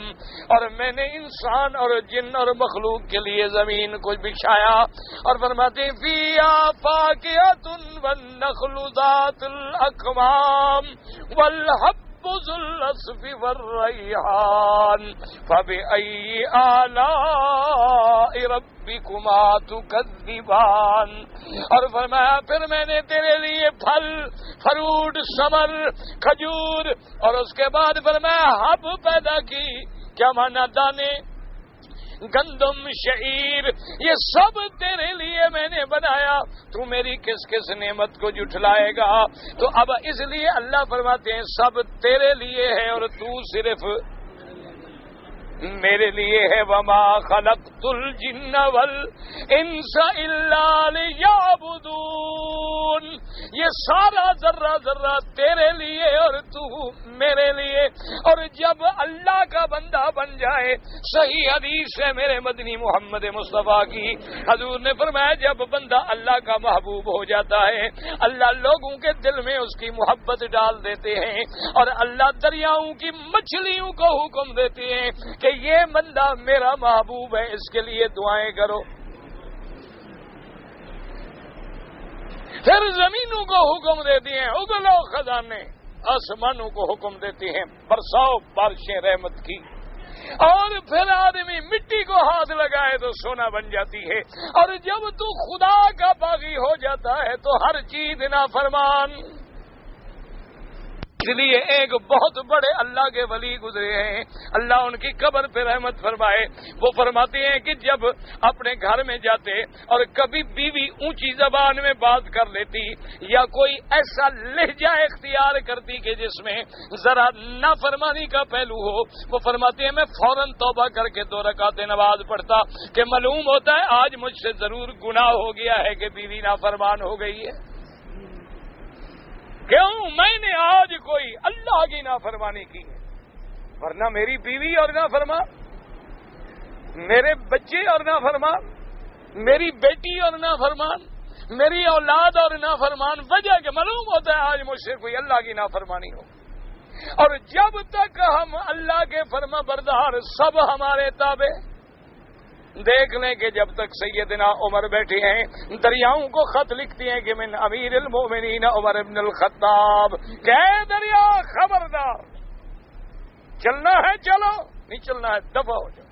اور میں نے انسان اور جن اور مخلوق کے لیے زمین کو بچھایا، اور فرماتے ہیں فیہا فاکہۃ والنخل ذات الاکمام والحب ذو العصف والریحان فبأي آلاء ربکما تکذبان، اور فرمایا پھر میں نے تیرے لیے پھل، فروٹ، ثمر، کھجور، اور اس کے بعد فرمایا حب پیدا کی، کیا مانا؟ دانے، گندم، شعیر، یہ سب تیرے لیے میں نے بنایا، تو میری کس کس نعمت کو جھٹلائے گا؟ تو اب اس لیے اللہ فرماتے ہیں سب تیرے لیے ہے اور تو صرف میرے لیے ہے۔ وما خلقت الجن والانس الا لیعبدون، یہ سارا ذرہ ذرہ تیرے لیے اور تو میرے لیے۔ اور جب اللہ کا بندہ بن جائے، صحیح حدیث ہے میرے مدنی محمد مصطفیٰ کی، حضور نے فرمایا جب بندہ اللہ کا محبوب ہو جاتا ہے، اللہ لوگوں کے دل میں اس کی محبت ڈال دیتے ہیں، اور اللہ دریاؤں کی مچھلیوں کو حکم دیتے ہیں کہ یہ بندہ میرا محبوب ہے، اس کے لیے دعائیں کرو۔ پھر زمینوں کو حکم دیتی ہیں اگلو خزانے، آسمانوں کو حکم دیتی ہیں برساؤ بارشیں رحمت کی، اور پھر آدمی مٹی کو ہاتھ لگائے تو سونا بن جاتی ہے، اور جب تو خدا کا باغی ہو جاتا ہے تو ہر چیز نافرمان۔ اس لیے ایک بہت بڑے اللہ کے ولی گزرے ہیں، اللہ ان کی قبر پہ رحمت فرمائے، وہ فرماتے ہیں کہ جب اپنے گھر میں جاتے اور کبھی بیوی اونچی زبان میں بات کر لیتی یا کوئی ایسا لہجہ اختیار کرتی کہ جس میں ذرا نافرمانی کا پہلو ہو، وہ فرماتے ہیں میں فوراً توبہ کر کے 2 رکعت نماز پڑھتا کہ معلوم ہوتا ہے آج مجھ سے ضرور گناہ ہو گیا ہے کہ بیوی نافرمان ہو گئی ہے۔ کیوں؟ میں نے آج کوئی اللہ کی نافرمانی کی ہے، ورنہ میری بیوی اور نافرمان، میرے بچے اور نافرمان، میری بیٹی اور نافرمان، میری اولاد اور نافرمان، وجہ کہ معلوم ہوتا ہے آج مجھ سے کوئی اللہ کی نافرمانی ہو۔ اور جب تک ہم اللہ کے فرما بردار سب ہمارے تابع، دیکھ لیں کہ جب تک سیدنا عمر بیٹھے ہیں دریاؤں کو خط لکھتی ہیں کہ من امیر المومنین عمر ابن الخطاب، کہ دریا خبردار، چلنا ہے چلو، نہیں چلنا ہے دفع ہو جاؤ،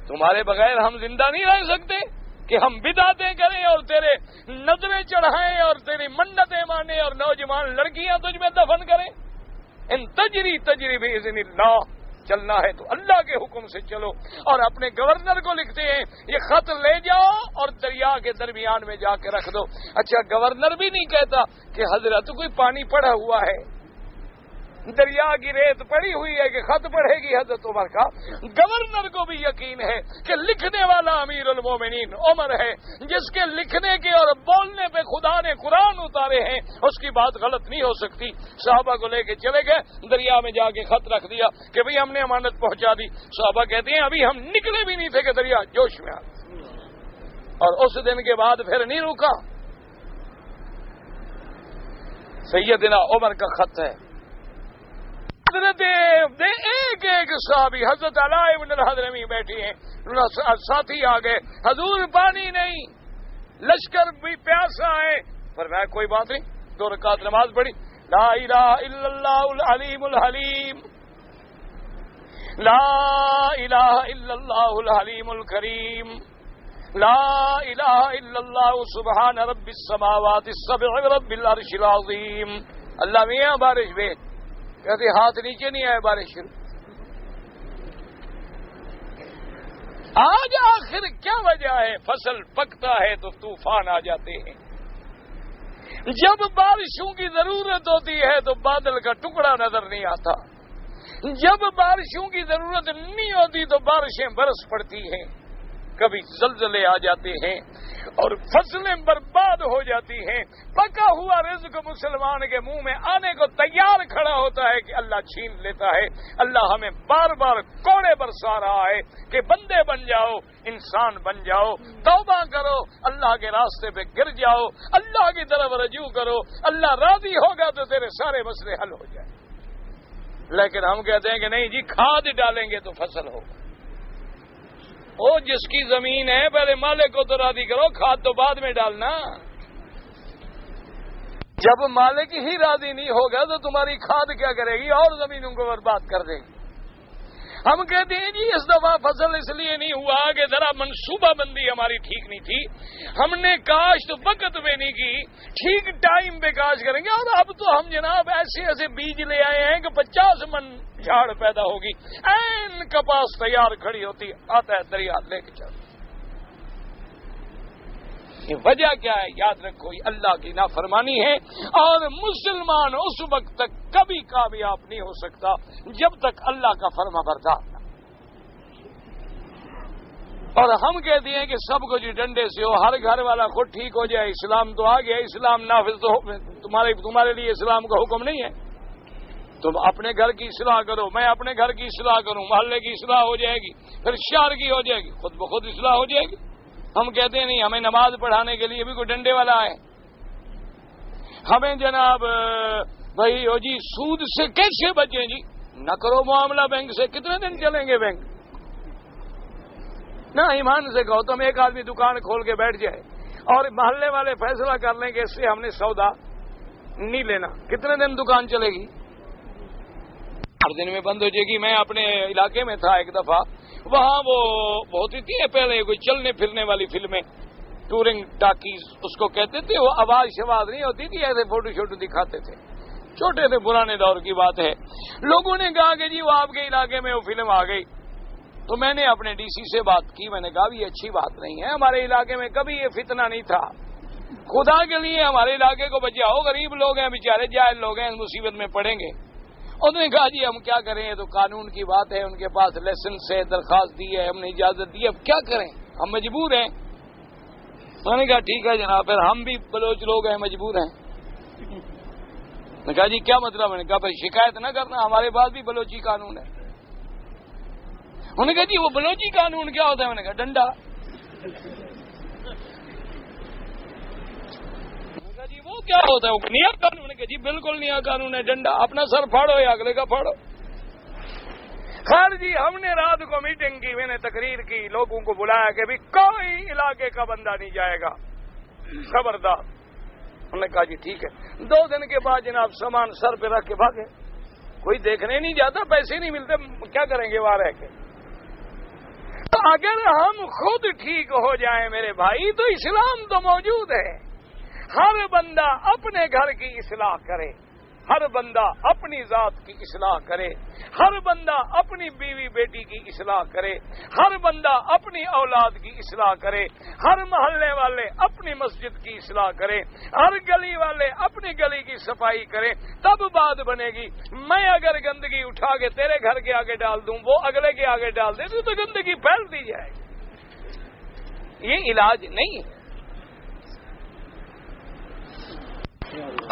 تمہارے بغیر ہم زندہ نہیں رہ سکتے کہ ہم بدعتیں کریں اور تیرے نظریں چڑھائیں اور تیری منتیں مانیں اور نوجوان لڑکیاں تجھ میں دفن کریں۔ ان تجری باذن اللہ، چلنا ہے تو اللہ کے حکم سے چلو۔ اور اپنے گورنر کو لکھتے ہیں یہ خط لے جاؤ اور دریا کے درمیان میں جا کے رکھ دو۔ اچھا گورنر بھی نہیں کہتا کہ حضرت کوئی پانی پڑا ہوا ہے، دریا کی ریت پڑی ہوئی ہے کہ خط پڑھے گی حضرت عمر کا؟ گورنر کو بھی یقین ہے کہ لکھنے والا امیر المومنین عمر ہے، جس کے لکھنے کے اور بولنے پہ خدا نے قرآن اتارے ہیں، اس کی بات غلط نہیں ہو سکتی۔ صحابہ کو لے کے چلے گئے، دریا میں جا کے خط رکھ دیا کہ بھئی ہم نے امانت پہنچا دی۔ صحابہ کہتے ہیں ابھی ہم نکلے بھی نہیں تھے کہ دریا جوش میں آ گیا، اور اس دن کے بعد پھر نہیں رکا۔ سیدنا عمر کا خط ہے، حضرت ایک ایک صحابی، حضرت علی بن الحضرمی بیٹھی ہیں، ساتھی آ گئے، حضور پانی نہیں، لشکر بھی پیاسا ہے، فرمایا کوئی بات نہیں، 2 رکعت نماز پڑھی، لا الہ الا اللہ العلیم الحلیم، لا الہ الا اللہ الحلیم الکریم، لا الہ الا اللہ سبحان رب السماوات السبع رب العرش العظیم۔ اللہ میاں بارش بھیج، کہتے ہاتھ نیچے نہیں آئے بارش شروع۔ آج آخر کیا وجہ ہے؟ فصل پکتا ہے تو طوفان آ جاتے ہیں، جب بارشوں کی ضرورت ہوتی ہے تو بادل کا ٹکڑا نظر نہیں آتا، جب بارشوں کی ضرورت نہیں ہوتی تو بارشیں برس پڑتی ہیں، کبھی زلزلے آ جاتے ہیں اور فصلیں برباد ہو جاتی ہیں۔ پکا ہوا رزق مسلمان کے منہ میں آنے کو تیار کھڑا ہوتا ہے کہ اللہ چھین لیتا ہے۔ اللہ ہمیں بار بار کوڑے برسا رہا ہے کہ بندے بن جاؤ، انسان بن جاؤ، توبہ کرو، اللہ کے راستے پہ گر جاؤ، اللہ کی طرف رجوع کرو، اللہ راضی ہوگا تو تیرے سارے مسئلے حل ہو جائیں۔ لیکن ہم کہتے ہیں کہ نہیں جی کھاد ڈالیں گے تو فصل ہوگا۔ وہ جس کی زمین ہے پہلے مالک کو تو راضی کرو، کھاد تو بعد میں ڈالنا۔ جب مالک ہی راضی نہیں ہوگا تو تمہاری کھاد کیا کرے گی؟ اور زمینوں کو برباد کر دے گی۔ ہم کہتے ہیں جی اس دفعہ فصل اس لیے نہیں ہوا کہ ذرا منصوبہ بندی ہماری ٹھیک نہیں تھی، ہم نے کاشت وقت میں نہیں کی، ٹھیک ٹائم پہ کاشت کریں گے۔ اور اب تو ہم جناب ایسے بیج لے آئے ہیں کہ 50 من جھاڑ پیدا ہوگی، این کپاس تیار کھڑی ہوتی، آتا ہے دریا لے کے چل۔ یہ وجہ کیا ہے؟ یاد رکھو یہ اللہ کی نافرمانی ہے، اور مسلمان اس وقت تک کبھی کامیاب نہیں ہو سکتا جب تک اللہ کا فرما بردار نہ۔ اور ہم کہتے ہیں کہ سب کو جی ڈنڈے سے ہو، ہر گھر والا خود ٹھیک ہو جائے، اسلام تو آ گیا، اسلام نافذ تو تمہارے لیے اسلام کا حکم نہیں ہے۔ تم اپنے گھر کی اصلاح کرو، میں اپنے گھر کی اصلاح کروں، محلے کی اصلاح ہو جائے گی، پھر شہر کی ہو جائے گی، خود بخود اصلاح ہو جائے گی۔ ہم کہتے ہیں نہیں، ہمیں نماز پڑھانے کے لیے بھی کوئی ڈنڈے والا ہے، ہمیں جناب بھائی ہو جی سود سے کیسے بچیں جی؟ نہ کرو معاملہ بینک سے، کتنے دن چلیں گے بینک؟ نہ ایمان سے کہو تم ایک آدمی دکان کھول کے بیٹھ جائے اور محلے والے فیصلہ کر لیں کہ اس سے ہم نے سودا نہیں لینا، کتنے دن دکان چلے گی؟ ہر دن میں بند ہو جائے گی۔ میں اپنے علاقے میں تھا ایک دفعہ، وہاں وہ بہت ہی تھی پہلے کوئی چلنے پھرنے والی فلمیں، ٹورنگ ٹاکیز اس کو کہتے تھے، وہ آواز شواز نہیں ہوتی تھی، ایسے فوٹو شوٹو دکھاتے تھے، چھوٹے تھے، پرانے دور کی بات ہے۔ لوگوں نے کہا کہ جی وہ آپ کے علاقے میں وہ فلم آ گئی، تو میں نے اپنے ڈی سی سے بات کی، میں نے کہا یہ اچھی بات نہیں ہے، ہمارے علاقے میں کبھی یہ فتنہ نہیں تھا، خدا کے لیے ہمارے علاقے کو بچاؤ، غریب لوگ ہیں بیچارے، جاہل لوگ ہیں، مصیبت میں پڑیں گے۔ انہوں نے کہا جی ہم کیا کریں، یہ تو قانون کی بات ہے، ان کے پاس لائسنس ہے، درخواست دی ہے، ہم نے اجازت دی ہے، اب کیا کریں، ہم مجبور ہیں۔ میں نے کہا ٹھیک ہے جناب، پھر ہم بھی بلوچ لوگ ہیں، مجبور ہیں۔ میں نے کہا جی کیا مطلب؟ میں نے کہا پھر شکایت نہ کرنا، ہمارے پاس بھی بلوچی قانون ہے۔ انہوں نے کہا جی وہ بلوچی قانون کیا ہوتا ہے؟ میں نے کہا ڈنڈا۔ جی وہ کیا ہوتا ہے؟ وہ نیا قانون ہے؟ جی بالکل نیا قانون ہے، ڈنڈا، اپنا سر پھاڑو یا اگلے کا پھاڑو۔ خیر جی ہم نے رات کو میٹنگ کی، میں نے تقریر کی، لوگوں کو بلایا کہ بھی کوئی علاقے کا بندہ نہیں جائے گا، خبردار۔ انہوں نے کہا جی ٹھیک ہے۔ 2 دن کے بعد جناب سامان سر پہ رکھ کے بھاگے، کوئی دیکھنے نہیں جاتا، پیسے نہیں ملتے، کیا کریں گے وہاں رہ کے؟ تو اگر ہم خود ٹھیک ہو جائیں میرے بھائی تو اسلام تو موجود ہے۔ ہر بندہ اپنے گھر کی اصلاح کرے، ہر بندہ اپنی ذات کی اصلاح کرے، ہر بندہ اپنی بیوی بیٹی کی اصلاح کرے، ہر بندہ اپنی اولاد کی اصلاح کرے، ہر محلے والے اپنی مسجد کی اصلاح کرے، ہر گلی والے اپنی گلی کی صفائی کرے، تب بات بنے گی۔ میں اگر گندگی اٹھا کے تیرے گھر کے آگے ڈال دوں، وہ اگلے کے آگے ڈال دے تو گندگی پھیلتی جائے گی۔ یہ علاج نہیں ہے۔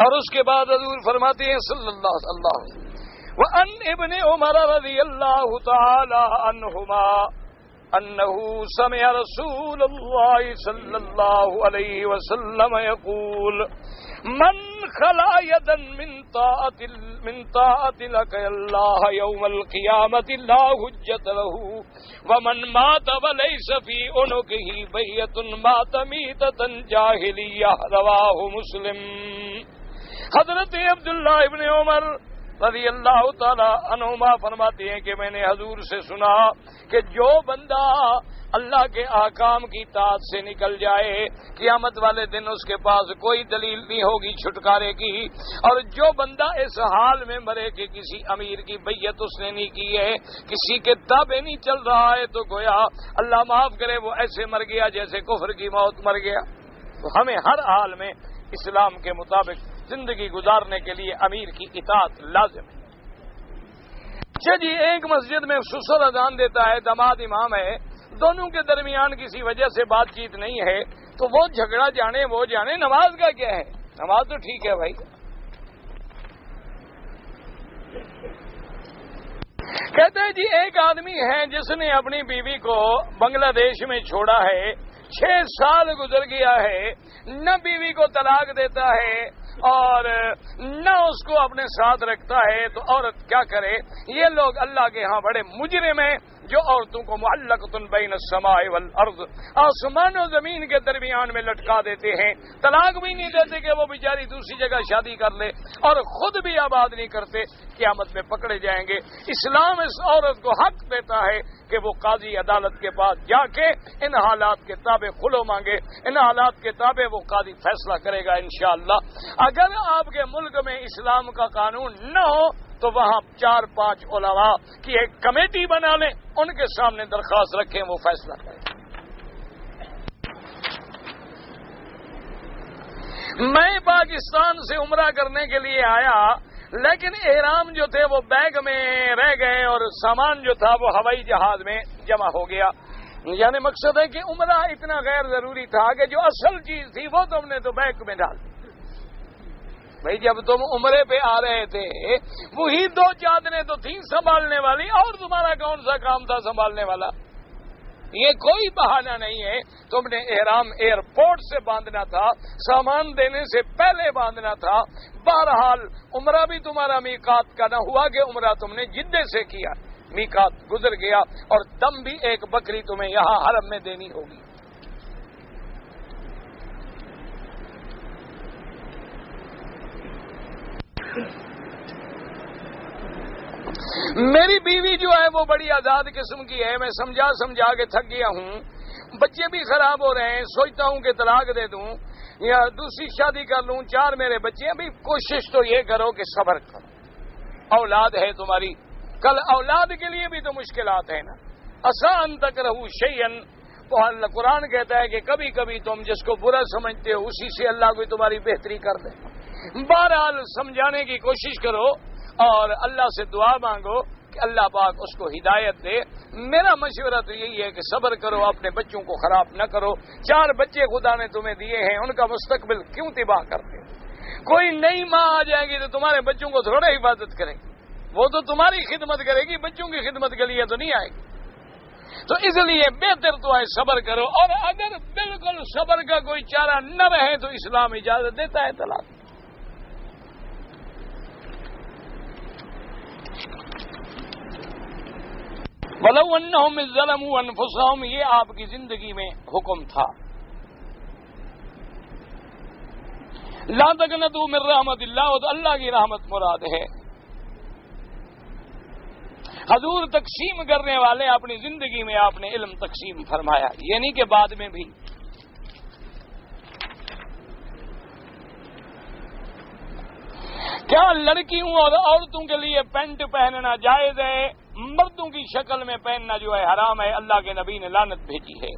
اور اس کے بعد حضور فرماتے ہیں صلی اللہ علیہ وسلم وَأَنْ ابن عمر رضی اللہ تعالی عنہما انه سمع رسول اللہ صلی اللہ علیہ وسلم يقول من خلا يدا من طاعت لك اللہ یوم القیامت لا حجت له ومن مات وليس في عنقه بیعۃ مات میتۃ جاہلیہ، رواہ مسلم۔ حضرت عبداللہ ابن عمر رضی اللہ تعالی عنہما فرماتے ہیں کہ میں نے حضور سے سنا کہ جو بندہ اللہ کے احکام کی اطاعت سے نکل جائے قیامت والے دن اس کے پاس کوئی دلیل نہیں ہوگی چھٹکارے کی، اور جو بندہ اس حال میں مرے کہ کسی امیر کی بیعت اس نے نہیں کی ہے، کسی کے تابع نہیں چل رہا ہے، تو گویا اللہ معاف کرے وہ ایسے مر گیا جیسے کفر کی موت مر گیا۔ تو ہمیں ہر حال میں اسلام کے مطابق زندگی گزارنے کے لیے امیر کی اطاعت لازم ہے۔ اچھا جی، ایک مسجد میں سسر اذان دیتا ہے، داماد امام ہے، دونوں کے درمیان کسی وجہ سے بات چیت نہیں ہے، تو وہ جھگڑا جانے وہ جانے، نماز کا کیا ہے؟ نماز تو ٹھیک ہے بھائی۔ کہتے ہیں جی ایک آدمی ہے جس نے اپنی بیوی کو بنگلہ دیش میں چھوڑا ہے، 6 سال گزر گیا ہے، نہ بیوی کو طلاق دیتا ہے اور نہ اس کو اپنے ساتھ رکھتا ہے، تو عورت کیا کرے؟ یہ لوگ اللہ کے ہاں بڑے مجرم ہیں جو عورتوں کو معلقۃ بین السماء والارض، آسمان و زمین کے درمیان میں لٹکا دیتے ہیں، طلاق بھی نہیں دیتے کہ وہ بیچاری دوسری جگہ شادی کر لے، اور خود بھی آباد نہیں کرتے، قیامت میں پکڑے جائیں گے۔ اسلام اس عورت کو حق دیتا ہے کہ وہ قاضی عدالت کے پاس جا کے ان حالات کے تابع خلو مانگے، ان حالات کے تابع وہ قاضی فیصلہ کرے گا انشاءاللہ۔ اگر آپ کے ملک میں اسلام کا قانون نہ ہو تو وہاں 4-5 علماء کی ایک کمیٹی بنا لیں، ان کے سامنے درخواست رکھیں، وہ فیصلہ کریں۔ میں پاکستان سے عمرہ کرنے کے لیے آیا، لیکن احرام جو تھے وہ بیگ میں رہ گئے اور سامان جو تھا وہ ہوائی جہاز میں جمع ہو گیا۔ یعنی مقصد ہے کہ عمرہ اتنا غیر ضروری تھا کہ جو اصل چیز تھی وہ تم نے تو بیگ میں ڈال دی۔ بھائی جب تم عمرے پہ آ رہے تھے وہی 2 چادریں تو تھیں سنبھالنے والی، اور تمہارا کون سا کام تھا سنبھالنے والا؟ یہ کوئی بہانہ نہیں ہے۔ تم نے احرام ایئرپورٹ سے باندھنا تھا، سامان دینے سے پہلے باندھنا تھا۔ بہرحال عمرہ بھی تمہارا میقات کا نہ ہوا کہ عمرہ تم نے جدے سے کیا، میقات گزر گیا، اور دم بھی ایک بکری تمہیں یہاں حرم میں دینی ہوگی۔ میری بیوی جو ہے وہ بڑی آزاد قسم کی ہے، میں سمجھا کے تھک گیا ہوں، بچے بھی خراب ہو رہے ہیں، سوچتا ہوں کہ طلاق دے دوں یا دوسری شادی کر لوں، 4 میرے بچے، ابھی کوشش تو یہ کرو کہ صبر کرو، اولاد ہے تمہاری، کل اولاد کے لیے بھی تو مشکلات ہیں نا۔ عسیٰ ان تکرہوا شیئا، قرآن کہتا ہے کہ کبھی کبھی تم جس کو برا سمجھتے ہو اسی سے اللہ کو تمہاری بہتری کر دے۔ بہرحال سمجھانے کی کوشش کرو اور اللہ سے دعا مانگو کہ اللہ پاک اس کو ہدایت دے۔ میرا مشورہ تو یہی ہے کہ صبر کرو، اپنے بچوں کو خراب نہ کرو۔ 4 بچے خدا نے تمہیں دیے ہیں، ان کا مستقبل کیوں تباہ کرتے؟ کوئی نئی ماں آ جائے گی تو تمہارے بچوں کو تھوڑا حفاظت کرے گی، وہ تو تمہاری خدمت کرے گی، بچوں کی خدمت کے لیے تو نہیں آئے گی۔ تو اس لیے بہتر تو ہے صبر کرو، اور اگر بالکل صبر کا کوئی چارہ نہ رہے تو اسلام اجازت دیتا ہے طلاق۔ وَلَوْ أَنَّهُمْ إِذْ ظَلَمُوا أَنفُسَهُمْ، یہ آپ کی زندگی میں حکم تھا۔ لَا تَقْنَطُوا مِن رَحْمَتِ اللَّهِ، تو اللہ کی رحمت مراد ہے۔ حضور تقسیم کرنے والے، اپنی زندگی میں آپ نے علم تقسیم فرمایا، یعنی کہ بعد میں بھی۔ کیا لڑکیوں اور عورتوں کے لیے پینٹ پہننا جائز ہے؟ مردوں کی شکل میں پہننا جو ہے حرام ہے۔ اللہ کے نبی نے لعنت بھیجی ہے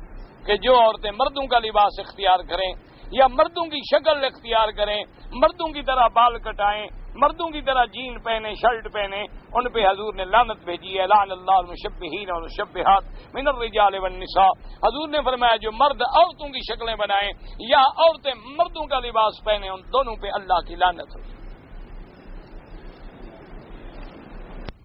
کہ جو عورتیں مردوں کا لباس اختیار کریں یا مردوں کی شکل اختیار کریں، مردوں کی طرح بال کٹائیں، مردوں کی طرح جین پہنے، شرٹ پہنے، ان پہ حضور نے لعنت بھیجی ہے۔ لعن اللہ المشبہین والمشبہات من الرجال والنساء، حضور نے فرمایا جو مرد عورتوں کی شکلیں بنائیں یا عورتیں مردوں کا لباس پہنے، ان دونوں پہ اللہ کی لعنت ہوئی۔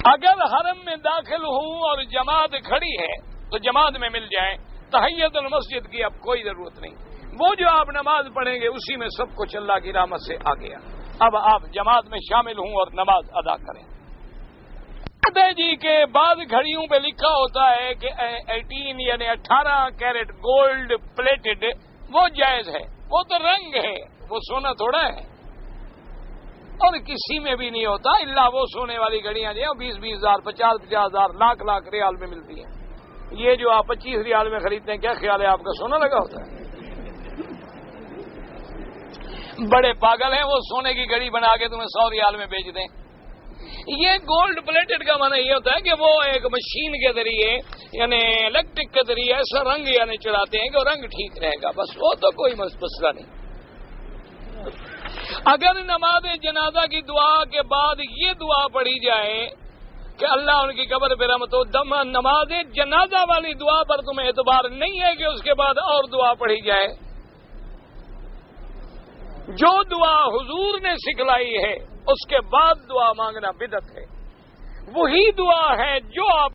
اگر حرم میں داخل ہوں اور جماعت کھڑی ہے تو جماعت میں مل جائیں، تحیت المسجد کی اب کوئی ضرورت نہیں، وہ جو آپ نماز پڑھیں گے اسی میں سب کچھ اللہ کی رحمت سے آ گیا۔ اب آپ جماعت میں شامل ہوں اور نماز ادا کریں۔ جی کے بعض گھڑیوں پہ لکھا ہوتا ہے کہ 18 یعنی 18 کیرٹ گولڈ پلیٹڈ، وہ جائز ہے، وہ تو رنگ ہے، وہ سونا تھوڑا ہے۔ اور کسی میں بھی نہیں ہوتا الا وہ سونے والی گھڑیاں جو 20,000 50,000 لاکھ ریال میں ملتی ہیں. یہ جو آپ 25 ریال میں خریدتے ہیں کیا خیال ہے آپ کا سونا لگا ہوتا ہے؟ بڑے پاگل ہیں وہ سونے کی گھڑی بنا کے تمہیں 100 ریال میں بیچ دیں. یہ گولڈ پلیٹڈ کا معنی یہ ہوتا ہے کہ وہ ایک مشین کے ذریعے یعنی الیکٹرک کے ذریعے ایسا رنگ یعنی چڑھاتے ہیں کہ وہ رنگ ٹھیک رہے گا، بس وہ تو کوئی مسئلہ نہیں. اگر نماز جنازہ کی دعا کے بعد یہ دعا پڑھی جائے کہ اللہ ان کی قبر پہ رحمت ہو، نماز جنازہ والی دعا پر تمہیں اعتبار نہیں ہے کہ اس کے بعد اور دعا پڑھی جائے. جو دعا حضور نے سکھلائی ہے اس کے بعد دعا مانگنا بدعت ہے. وہی دعا ہے جو آپ